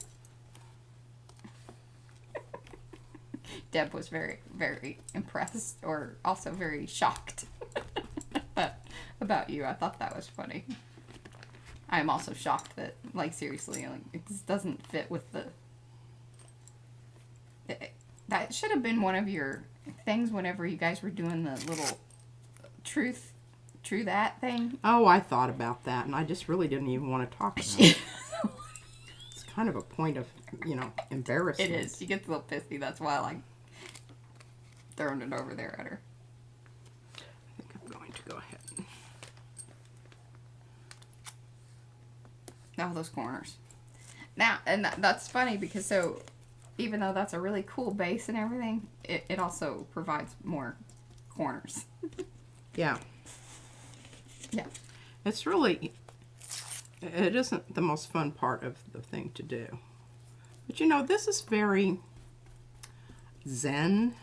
Deb was very, very impressed, or also very shocked about you. I thought that was funny. I am also shocked that, like, seriously, like, it just doesn't fit with the... That should have been one of your things whenever you guys were doing the little true that thing. Oh, I thought about that, and I just really didn't even want to talk about it. It's kind of a point of, embarrassment. It is. She gets a little pissy. That's why I like throwing it over there at her. I think I'm going to go ahead. Oh, those corners. Now, and that's funny because so, even though that's a really cool base and everything, it also provides more corners. Yeah. Yeah. It isn't the most fun part of the thing to do. But this is very zen.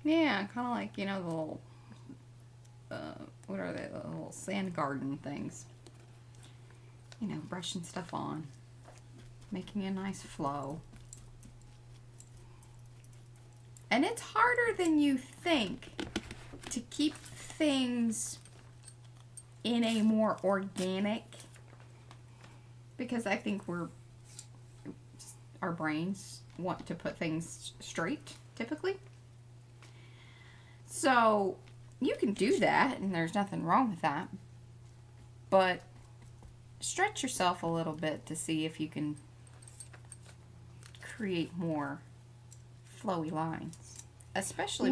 Yeah, kind of like, the little, what are they, the little sand garden things. Brushing stuff on. Making a nice flow. And it's harder than you think to keep things in a more organic, because I think our brains want to put things straight, typically. So, you can do that, and there's nothing wrong with that. But stretch yourself a little bit to see if you can create more flowy lines, especially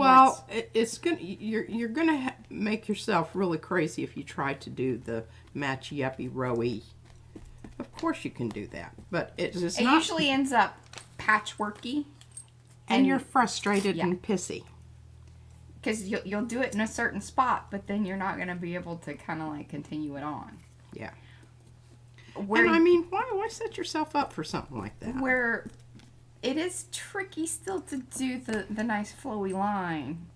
it's gonna you're gonna make yourself really crazy if you try to do the matchy uppy rowy. Of course you can do that, but it usually ends up patchworky, and you're frustrated and pissy because you'll do it in a certain spot, but then you're not going to be able to kind of like continue it on. Yeah. Why set yourself up for something like that? Where it is tricky still to do the nice flowy line,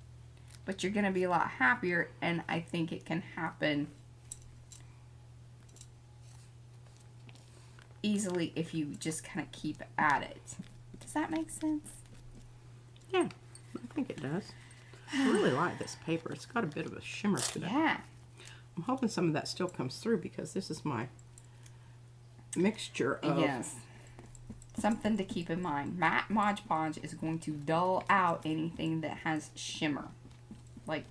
but you're going to be a lot happier, and I think it can happen easily if you just kind of keep at it. Does that make sense? Yeah, I think it does. I really like this paper. It's got a bit of a shimmer to it. Yeah. I'm hoping some of that still comes through because this is my mixture of... Yes. Something to keep in mind. Matte Mod Podge is going to dull out anything that has shimmer. Like,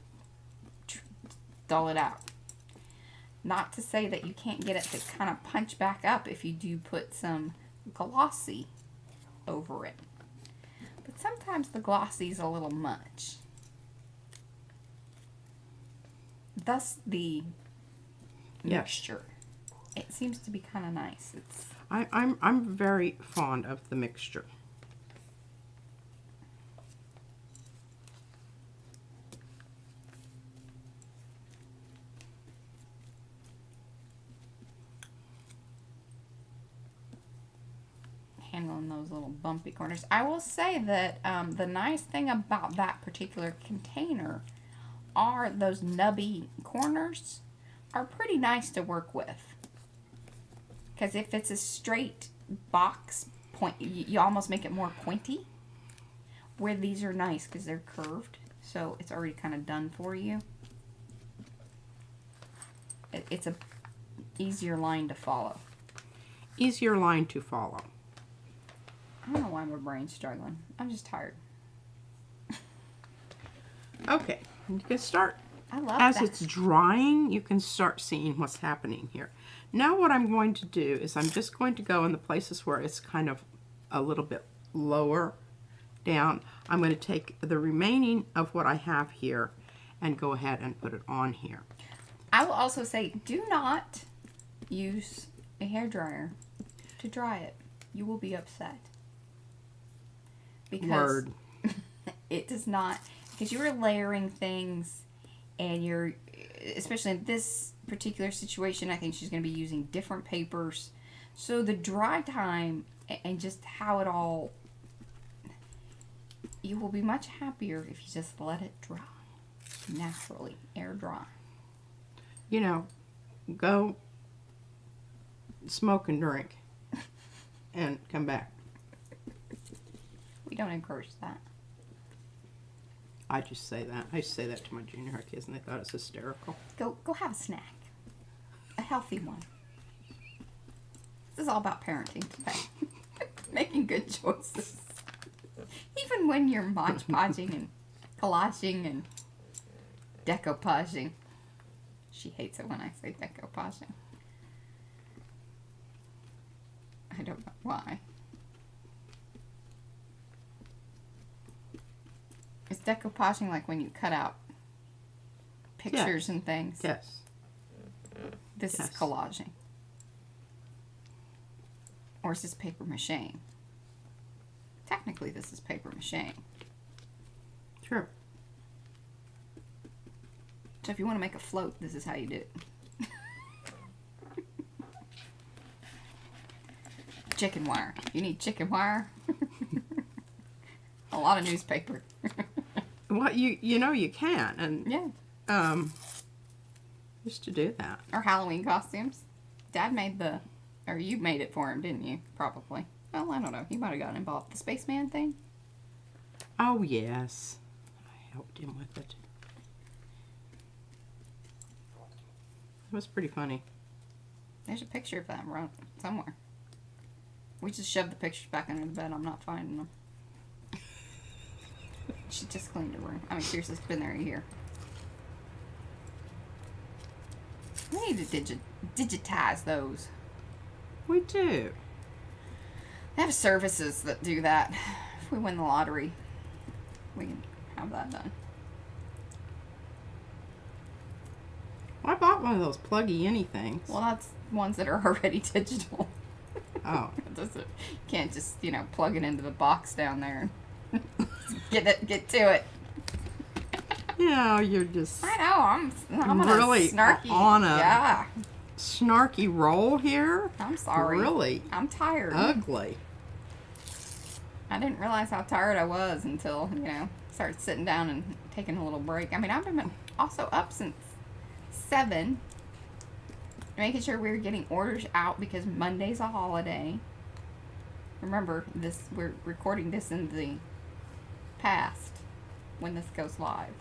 dull it out. Not to say that you can't get it to kind of punch back up if you do put some glossy over it. But sometimes the glossy is a little much. Thus the mixture. It seems to be kind of nice. I'm very fond of the mixture. Handling those little bumpy corners. I will say that the nice thing about that particular container are those nubby corners are pretty nice to work with. Because if it's a straight box, you almost make it more pointy. Where these are nice because they're curved, so it's already kind of done for you. It's a easier line to follow. Easier line to follow. I don't know why my brain's struggling. I'm just tired. Okay, you can start. I love as that. it's drying, you can start seeing what's happening here. Now what I'm going to do is I'm just going to go in the places where it's kind of a little bit lower down. I'm going to take the remaining of what I have here and go ahead and put it on here. I will also say, do not use a hairdryer to dry it. You will be upset. Because it does not, because you are layering things, and you're, especially in this particular situation, I think she's going to be using different papers. So the dry time and just how it all, you will be much happier if you just let it dry naturally, air dry. you know, go smoke and drink and come back. We don't encourage that. I just say that. I used to say that to my junior high kids, and they thought it was hysterical. Go have a snack. A healthy one. This is all about parenting today. Making good choices. Even when you're modge-podging and collaging and decoupaging. She hates it when I say decoupaging. I don't know why. Is decoupaging like when you cut out pictures and things? Yes. This is collaging. Or is this paper mache? Technically, this is paper mache. Sure. So if you want to make a float, this is how you do it. Chicken wire. You need chicken wire. A lot of newspaper. Well, you know you can, and yeah. Used to do that. Or Halloween costumes. Dad made or you made it for him, didn't you? Probably. Well, I don't know. He might have gotten involved. The spaceman thing? Oh, yes. I helped him with it. It was pretty funny. There's a picture of that around somewhere. We just shoved the pictures back under the bed. I'm not finding them. She just cleaned her room. I mean, seriously, it's been there a year. We need to digitize those. We do. They have services that do that. If we win the lottery, we can have that done. Well, I bought one of those pluggy anythings. Well, that's ones that are already digital. Oh. You can't just, plug it into the box down there and get to it. Yeah, you're just... I know, I'm really snarky. on a yeah. snarky roll here. I'm sorry. Really? I'm tired. Ugly. I didn't realize how tired I was until, started sitting down and taking a little break. I mean, I've been also up since 7, making sure we were getting orders out because Monday's a holiday. Remember, we're recording this in the past when this goes live.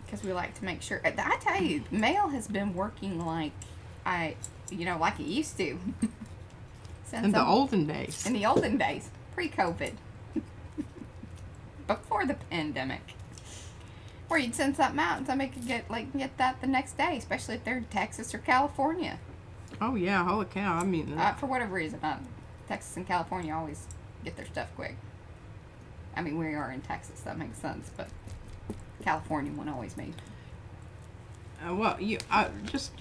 Because we like to make sure. I tell you, mail has been working like like it used to. In the olden days. In the olden days, pre-COVID. Before the pandemic. Where you'd send something out and somebody could get that the next day, especially if they're in Texas or California. Oh, yeah, holy cow. I mean... for whatever reason, Texas and California always get their stuff quick. I mean, we are in Texas, that makes sense, but California one always made. Well, I'm just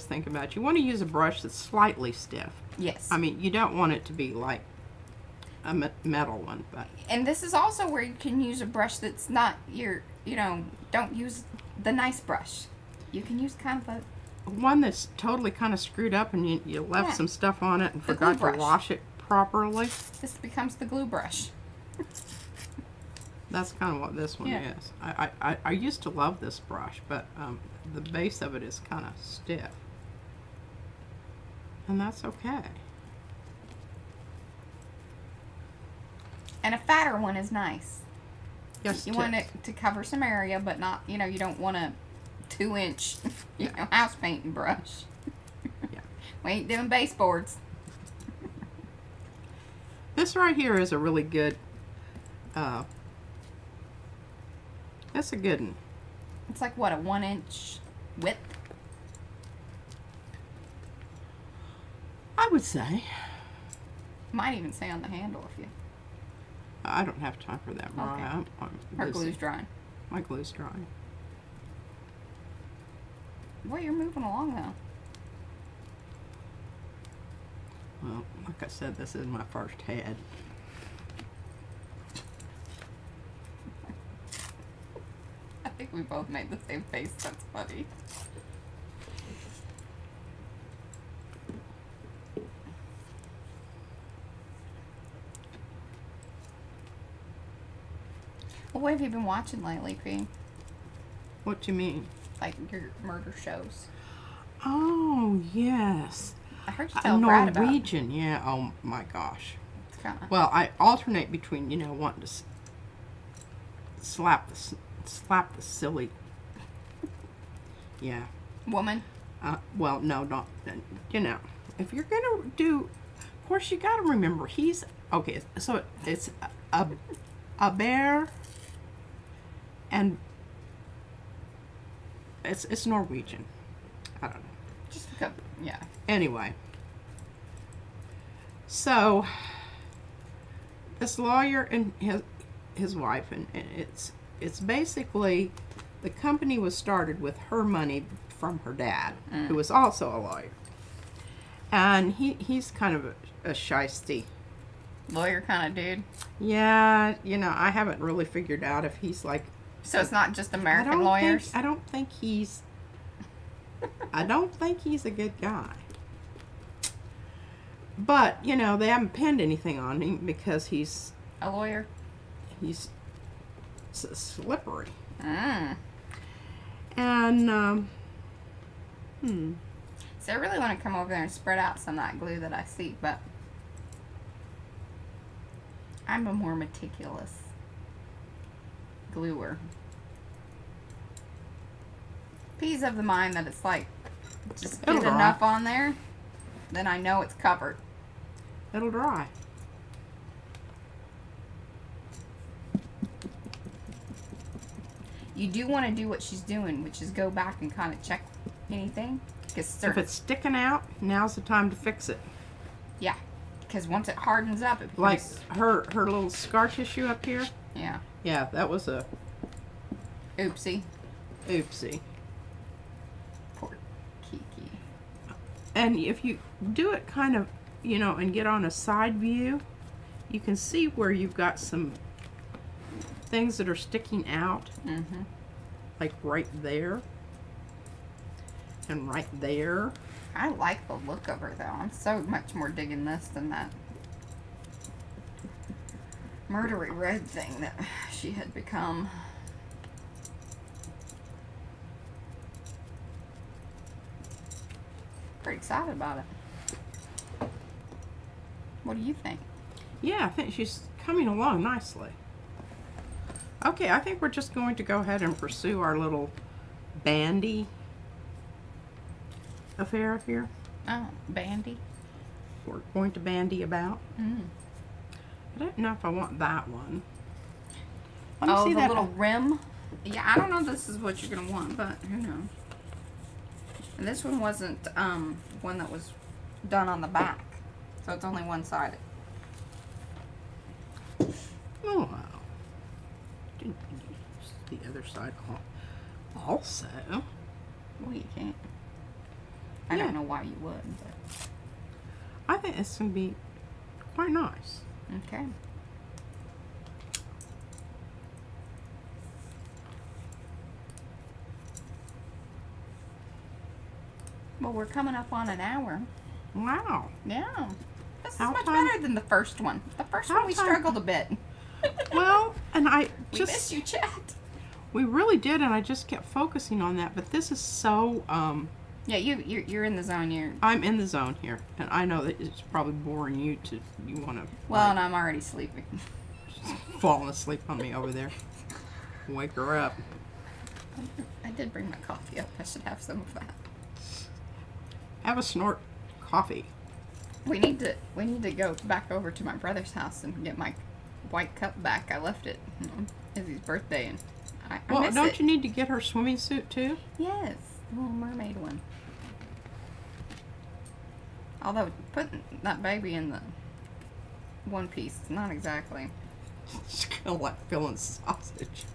thinking about you want to use a brush that's slightly stiff. Yes. I mean, you don't want it to be like a metal one, but... And this is also where you can use a brush that's not don't use the nice brush. You can use kind of one that's totally kind of screwed up and you left some stuff on it and forgot to wash it properly. This becomes the glue brush. That's kind of what this one is. I used to love this brush, but the base of it is kind of stiff. And that's okay. And a fatter one is nice. Yes, you want it to cover some area, but not, you don't want a 2-inch, house painting brush. Yeah. We ain't doing baseboards. This right here is a really good, that's a good one. It's like, what, a 1-inch width? I would say. Might even say on the handle if you... I don't have time for that, Mariah. Okay. Her glue's drying. My glue's drying. Boy, you're moving along though. Well, like I said, this is my first head. I think we both made the same face. That's funny. Well, what have you been watching lately, P? What do you mean? Like your murder shows. Oh, yes. I heard you tell Brad about. Norwegian, yeah. Oh my gosh. It's kind of. Well, I alternate between, wanting to slap the silly. Yeah. Woman. Well, no, not. If you're gonna do, of course, you got to remember he's okay. So it's a bear, and it's Norwegian. I don't know. Just a couple, yeah. Anyway, so this lawyer and his wife, and it's basically the company was started with her money from her dad, who was also a lawyer, and he's kind of a shisty lawyer kind of dude. Yeah, I haven't really figured out if he's like. So it's not just American lawyers? I don't think he's a good guy. But, they haven't pinned anything on him because he's a lawyer. He's slippery. Mm. And So I really want to come over there and spread out some of that glue that I see, but I'm a more meticulous gluer. Peace of the mind that it's like, just get enough on there, then I know it's covered. It'll dry. You do want to do what she's doing, which is go back and kind of check anything. If it's sticking out, now's the time to fix it. Yeah, because once it hardens up, it becomes... Like her little scar tissue up here. Yeah. Yeah, that was a... Oopsie. Poor Kiki. And if you do it kind of, and get on a side view, you can see where you've got some things that are sticking out. Mm-hmm. Like right there. And right there. I like the look of her, though. I'm so much more digging this than that murdery red thing that she had become. Pretty excited about it. What do you think? Yeah, I think she's coming along nicely. Okay, I think we're just going to go ahead and pursue our little bandy affair here. Oh, bandy? We're going to bandy about. Mm. I don't know if I want that one. Let me see that little rim? Yeah, I don't know if this is what you're going to want, but who knows. And this one wasn't one that was done on the back. So it's only one-sided. Oh, wow. Didn't use the other side also. Well, you can't. I don't know why you would, but... I think it's going to be quite nice. Okay. Well, we're coming up on an hour. Wow. Yeah. This is much better than the first one. The first one we struggled a bit. Well, and I just... We missed you, chat. We really did, and I just kept focusing on that. But this is so... Yeah, you're in the zone. I'm in the zone here, and I know that it's probably boring you want to... Well, and I'm already sleeping. Falling asleep on me over there. Wake her up. I did bring my coffee up. I should have some of that. Have a snort coffee. We need to go back over to my brother's house and get my white cup back. I left it on Izzy's birthday, and I miss don't it. you need to get her swimming suit too? Yes, the little mermaid one. Although putting that baby in the one piece is not exactly. It's kind of like filling sausage.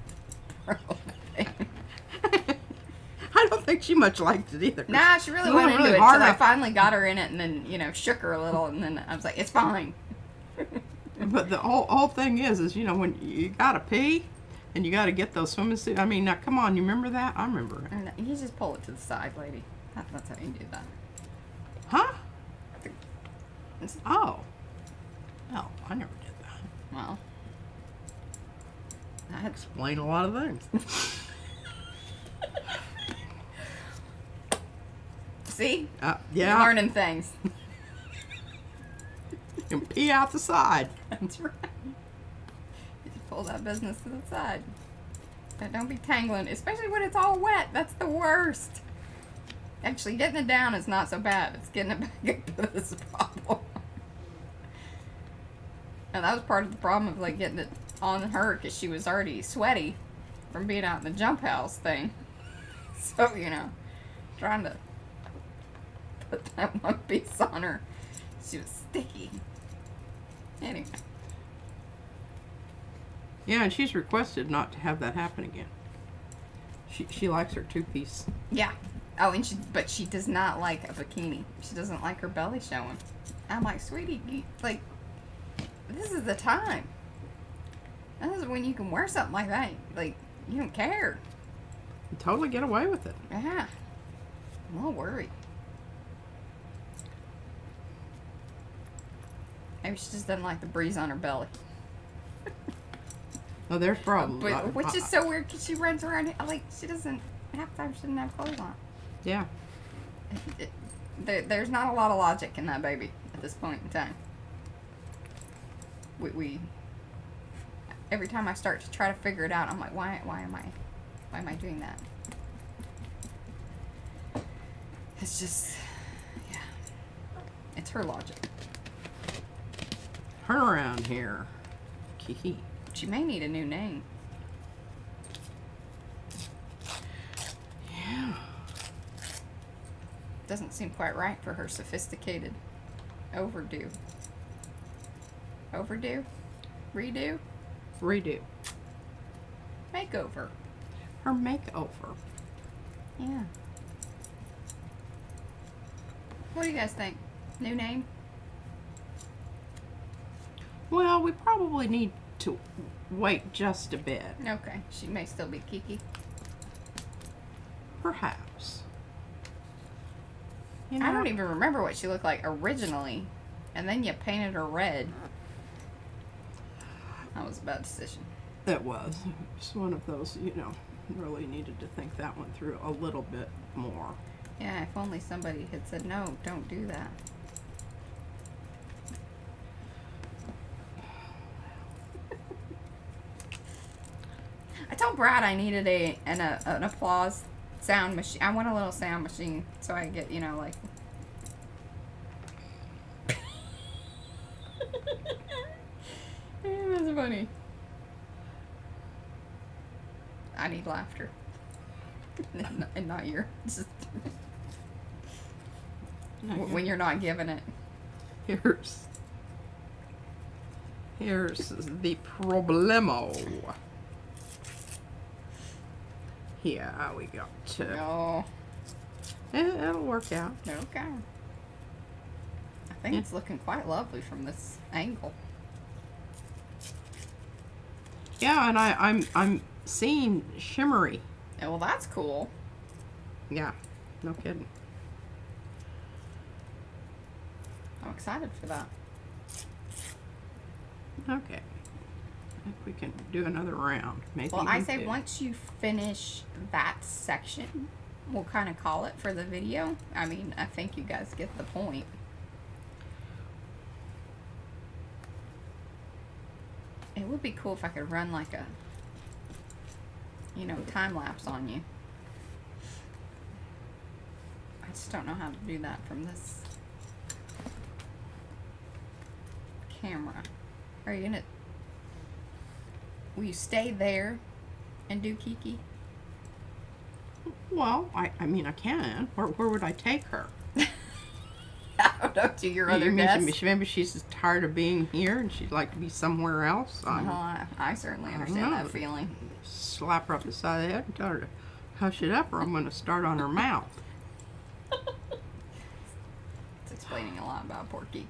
I don't think she much liked it either. Nah, she really went into it until I finally got her in it, and then shook her a little, and then I was like, "It's fine." But the whole thing is when you gotta pee, and you gotta get those swimming suits. I mean, now come on, you remember that? I remember it. And you just pull it to the side, lady. That's how you do that. Huh? Oh. Oh, I never did that. Well, that explains a lot of things. See? Yeah. You're learning things. You can pee out the side. That's right. You just pull that business to the side. And don't be tangling, especially when it's all wet. That's the worst. Actually, getting it down is not so bad. It's getting it back up that's the problem. And that was part of the problem of like getting it on her because she was already sweaty from being out in the jump house thing. So, you know, trying to put that one piece on her. She was sticky. Anyway. Yeah, and she's requested not to have that happen again. She likes her two-piece. Yeah. Oh, and but she does not like a bikini. She doesn't like her belly showing. I'm like, sweetie, like, this is the time. This is when you can wear something like that. Like, you don't care. You totally get away with it. Yeah. I'm a little worried. Maybe she just doesn't like the breeze on her belly. Oh, there's problems. But, which is so weird because she runs around, like, she doesn't, half the time she doesn't have clothes on. Yeah. There's not a lot of logic in that baby at this point in time. We every time I start to try to figure it out, I'm like, why am I doing that? It's just, yeah, it's her logic. Turn around here, Kiki. She may need a new name. Yeah. Doesn't seem quite right for her sophisticated overdue. Overdue? Redo? Redo. Makeover. Her makeover. Yeah. What do you guys think? New name? Well, we probably need to wait just a bit. Okay. She may still be Kiki. Perhaps. You know, I don't even remember what she looked like originally. And then you painted her red. That was a bad decision. It was. It's one of those, you know, really needed to think that one through a little bit more. Yeah, if only somebody had said, no, don't do that. I told Brad I needed an applause sound machine. I want a little sound machine so I get, you know, like... That's funny. I need laughter. And not your... Just when you're not giving it. Here's the problemo. Here we go. No. It'll work out. Okay. I think it's looking quite lovely from this angle. Yeah, and I'm seeing shimmery. Yeah, well, that's cool. Yeah, no kidding. I'm excited for that. Okay. I think we can do another round. Maybe Well, I even say two. once you finish that section, we'll kind of call it for the video. I mean, I think you guys get the point. It would be cool if I could run like a, you know, time lapse on you. I just don't know how to do that from this camera. Are you gonna, will you stay there and do Kiki? Well, I mean, I can. Where would I take her? I don't know, to your other desk. Maybe she's just tired of being here and she'd like to be somewhere else. I certainly understand that feeling. Slap her up the side of the head and tell her to hush it up or I'm going to start on her mouth. It's explaining a lot about poor Kiki.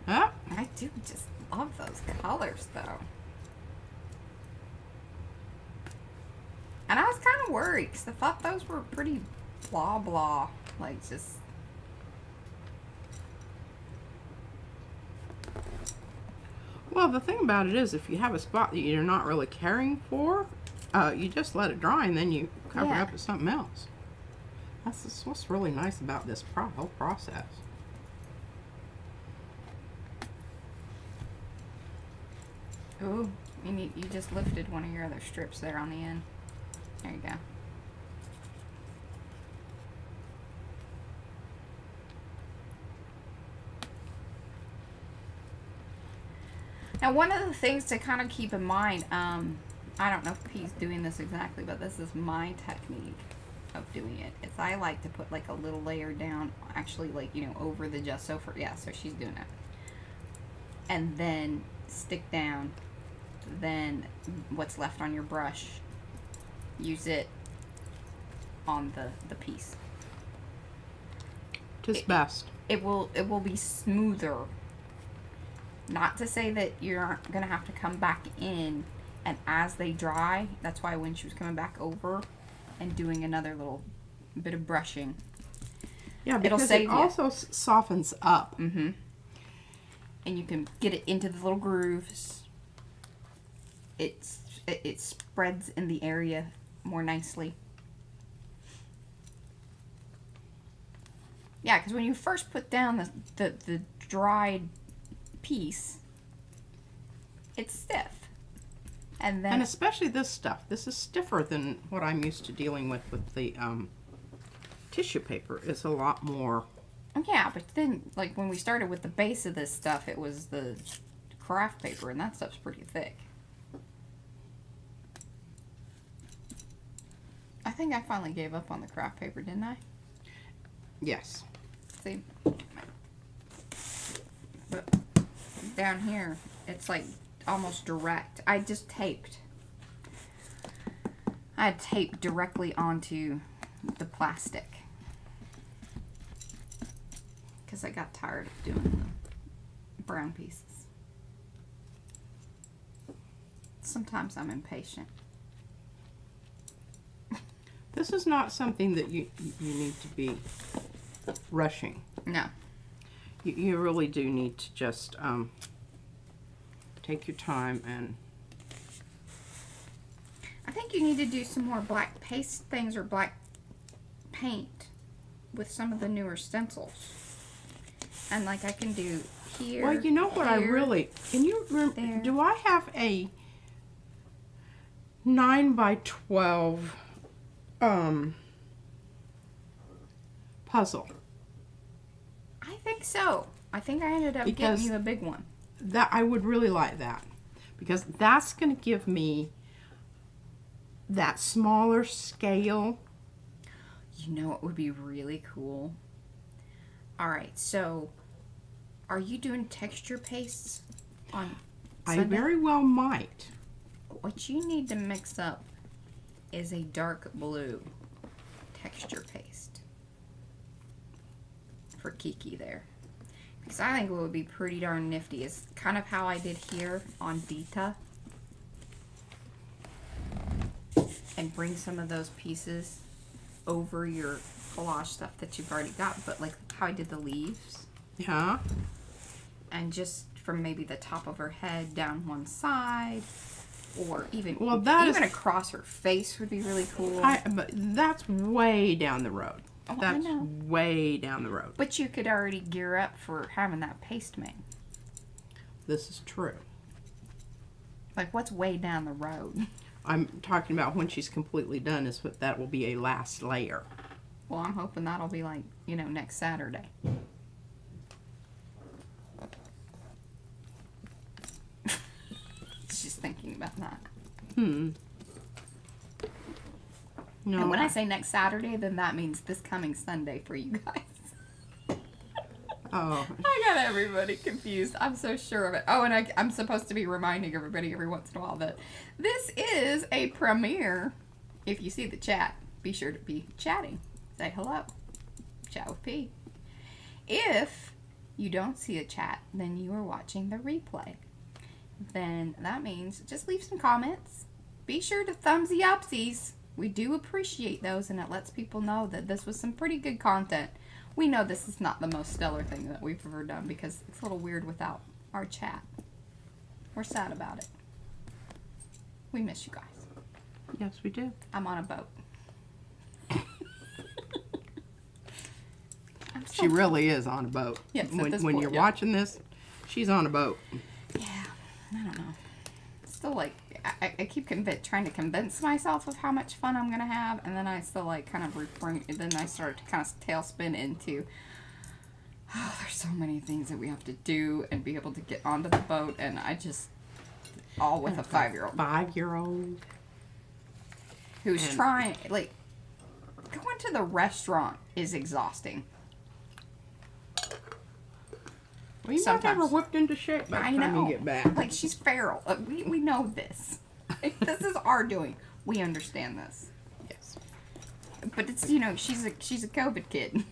Huh? I do just love those colors, though. And I was kind of worried because I thought those were pretty blah blah, like just. Well, the thing about it is, if you have a spot that you're not really caring for, you just let it dry and then you cover it Yeah. up with something else. That's what's really nice about this whole process. Ooh, you just lifted one of your other strips there on the end. There you go. Now, one of the things to kind of keep in mind, I don't know if he's doing this exactly, but this is my technique of doing it. Is I like to put like a little layer down, actually, like, you know, over the gesso for, yeah, so she's doing it. And then stick down, then what's left on your brush, use it on the piece. Just best. It will be smoother. Not to say that you're not going to have to come back in, and as they dry, that's why when she was coming back over and doing another little bit of brushing, yeah, because it also softens up. Mm-hmm. And you can get it into the little grooves. It spreads in the area more nicely. Yeah, because when you first put down the dried piece, it's stiff, and especially this stuff. This is stiffer than what I'm used to dealing with the tissue paper. It's a lot more. Yeah, but then like when we started with the base of this stuff, it was the craft paper, and that stuff's pretty thick. I think I finally gave up on the craft paper, didn't I? Yes. See, but down here, it's like almost direct. I just taped. I had taped directly onto the plastic because I got tired of doing the brown pieces. Sometimes I'm impatient. This is not something that you need to be rushing. No. You really do need to just take your time. And I think you need to do some more black paste things or black paint with some of the newer stencils. And like I can do here. Well, you know what here, I really... Can you remember... Do I have a 9x12 puzzle? I think so. I think I ended up getting you a big one. That I would really like that, because that's going to give me that smaller scale. You know what would be really cool? All right, so are you doing texture pastes on Sunday? I very well might. What you need to mix up is a dark blue texture paste for Kiki there. Because I think it would be pretty darn nifty. It's kind of how I did here on Dita. And bring some of those pieces over your collage stuff that you've already got. But like how I did the leaves. Yeah. And just from maybe the top of her head down one side. Or even, even across her face would be really cool. But that's way down the road. Oh, that's way down the road. But you could already gear up for having that paste made. This is true. Like, what's way down the road? I'm talking about when she's completely done is what that will be, a last layer. Well, I'm hoping that'll be like, you know, next Saturday. She's thinking about that. No. And when I say next Saturday, then that means this coming Sunday for you guys. Oh. I got everybody confused. I'm so sure of it. Oh, and I'm supposed to be reminding everybody every once in a while that this is a premiere. If you see the chat, be sure to be chatting. Say hello. Chat with P. If you don't see a chat, then you are watching the replay. Then that means just leave some comments. Be sure to thumbsy upsies. We do appreciate those, and it lets people know that this was some pretty good content. We know this is not the most stellar thing that we've ever done because it's a little weird without our chat. We're sad about it. We miss you guys. Yes, we do. I'm on a boat. She really is on a boat. Yes, when you're watching this, she's on a boat. Yeah, I don't know. Still, like, I keep trying to convince myself of how much fun I'm gonna have, and then I still like kind of then I start to kind of tailspin into, oh, there's so many things that we have to do and be able to get onto the boat, and I just all with a 5-year-old. 5-year-old who's trying, like, going to the restaurant is exhausting. Well, you might have her whipped into shape by the time you get back. Like, she's feral. We know this. This is our doing. We understand this. Yes. But it's, you know, she's a COVID kid.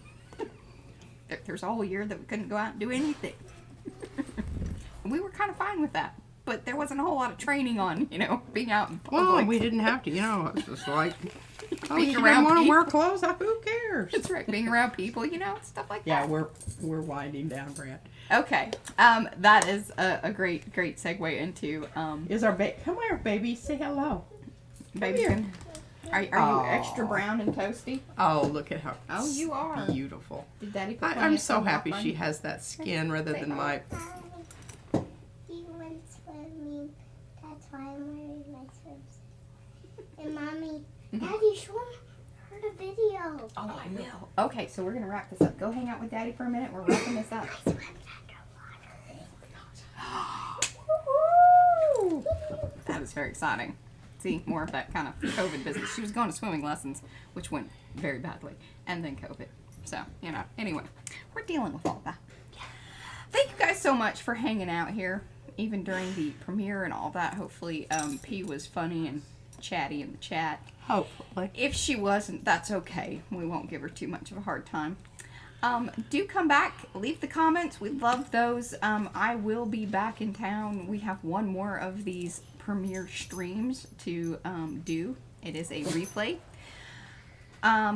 There's a whole year that we couldn't go out and do anything. We were kind of fine with that. But there wasn't a whole lot of training on, you know, being out in public. Well, we didn't have to, you know. It's just like, oh, being you around don't want to people. wear clothes? Who cares? That's right. Being around people, you know, stuff like that. Yeah, we're winding down, Brad. Okay. That is a great segue into Is our come here, baby? Say hello. Baby, are you extra brown and toasty? Oh, look at her. Oh, you are beautiful. Did Daddy put I'm so happy she has that skin rather than my. You went swimming. That's why I'm wearing my swimsuit. And Mommy, Daddy, show her the video. Oh, I will. Okay, so we're gonna wrap this up. Go hang out with Daddy for a minute. We're wrapping this up. I swam underwater. That was very exciting. See, more of that kind of COVID business. She was going to swimming lessons, which went very badly, and then COVID. So, you know, anyway, we're dealing with all that. Thank you guys so much for hanging out here, even during the premiere and all that. Hopefully, P was funny and chatty in the chat. Hopefully. If she wasn't, that's okay. We won't give her too much of a hard time. Do come back. Leave the comments. We love those. I will be back in town. We have one more of these premiere streams to do. It is a replay.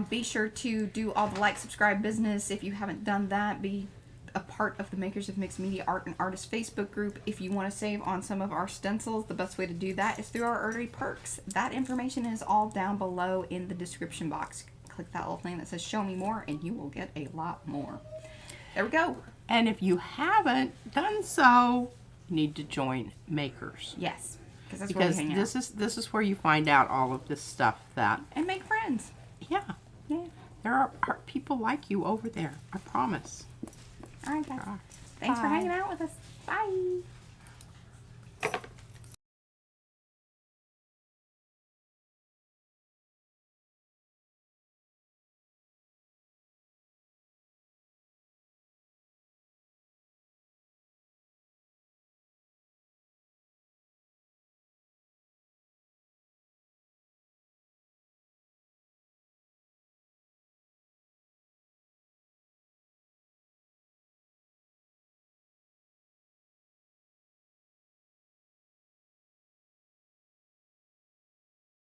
Be sure to do all the like, subscribe business. If you haven't done that, be a part of the Makers of Mixed Media Art and Artists Facebook group. If you want to save on some of our stencils, the best way to do that is through our ARTY perks. That information is all down below in the description box. Click that little thing that says show me more and you will get a lot more. There we go. And if you haven't done so, you need to join Makers. Yes, that's because where we hang out. this is where you find out all of this stuff that And make friends. yeah there are people like you over there. I promise. All right, guys. Thanks for hanging out with us. Bye.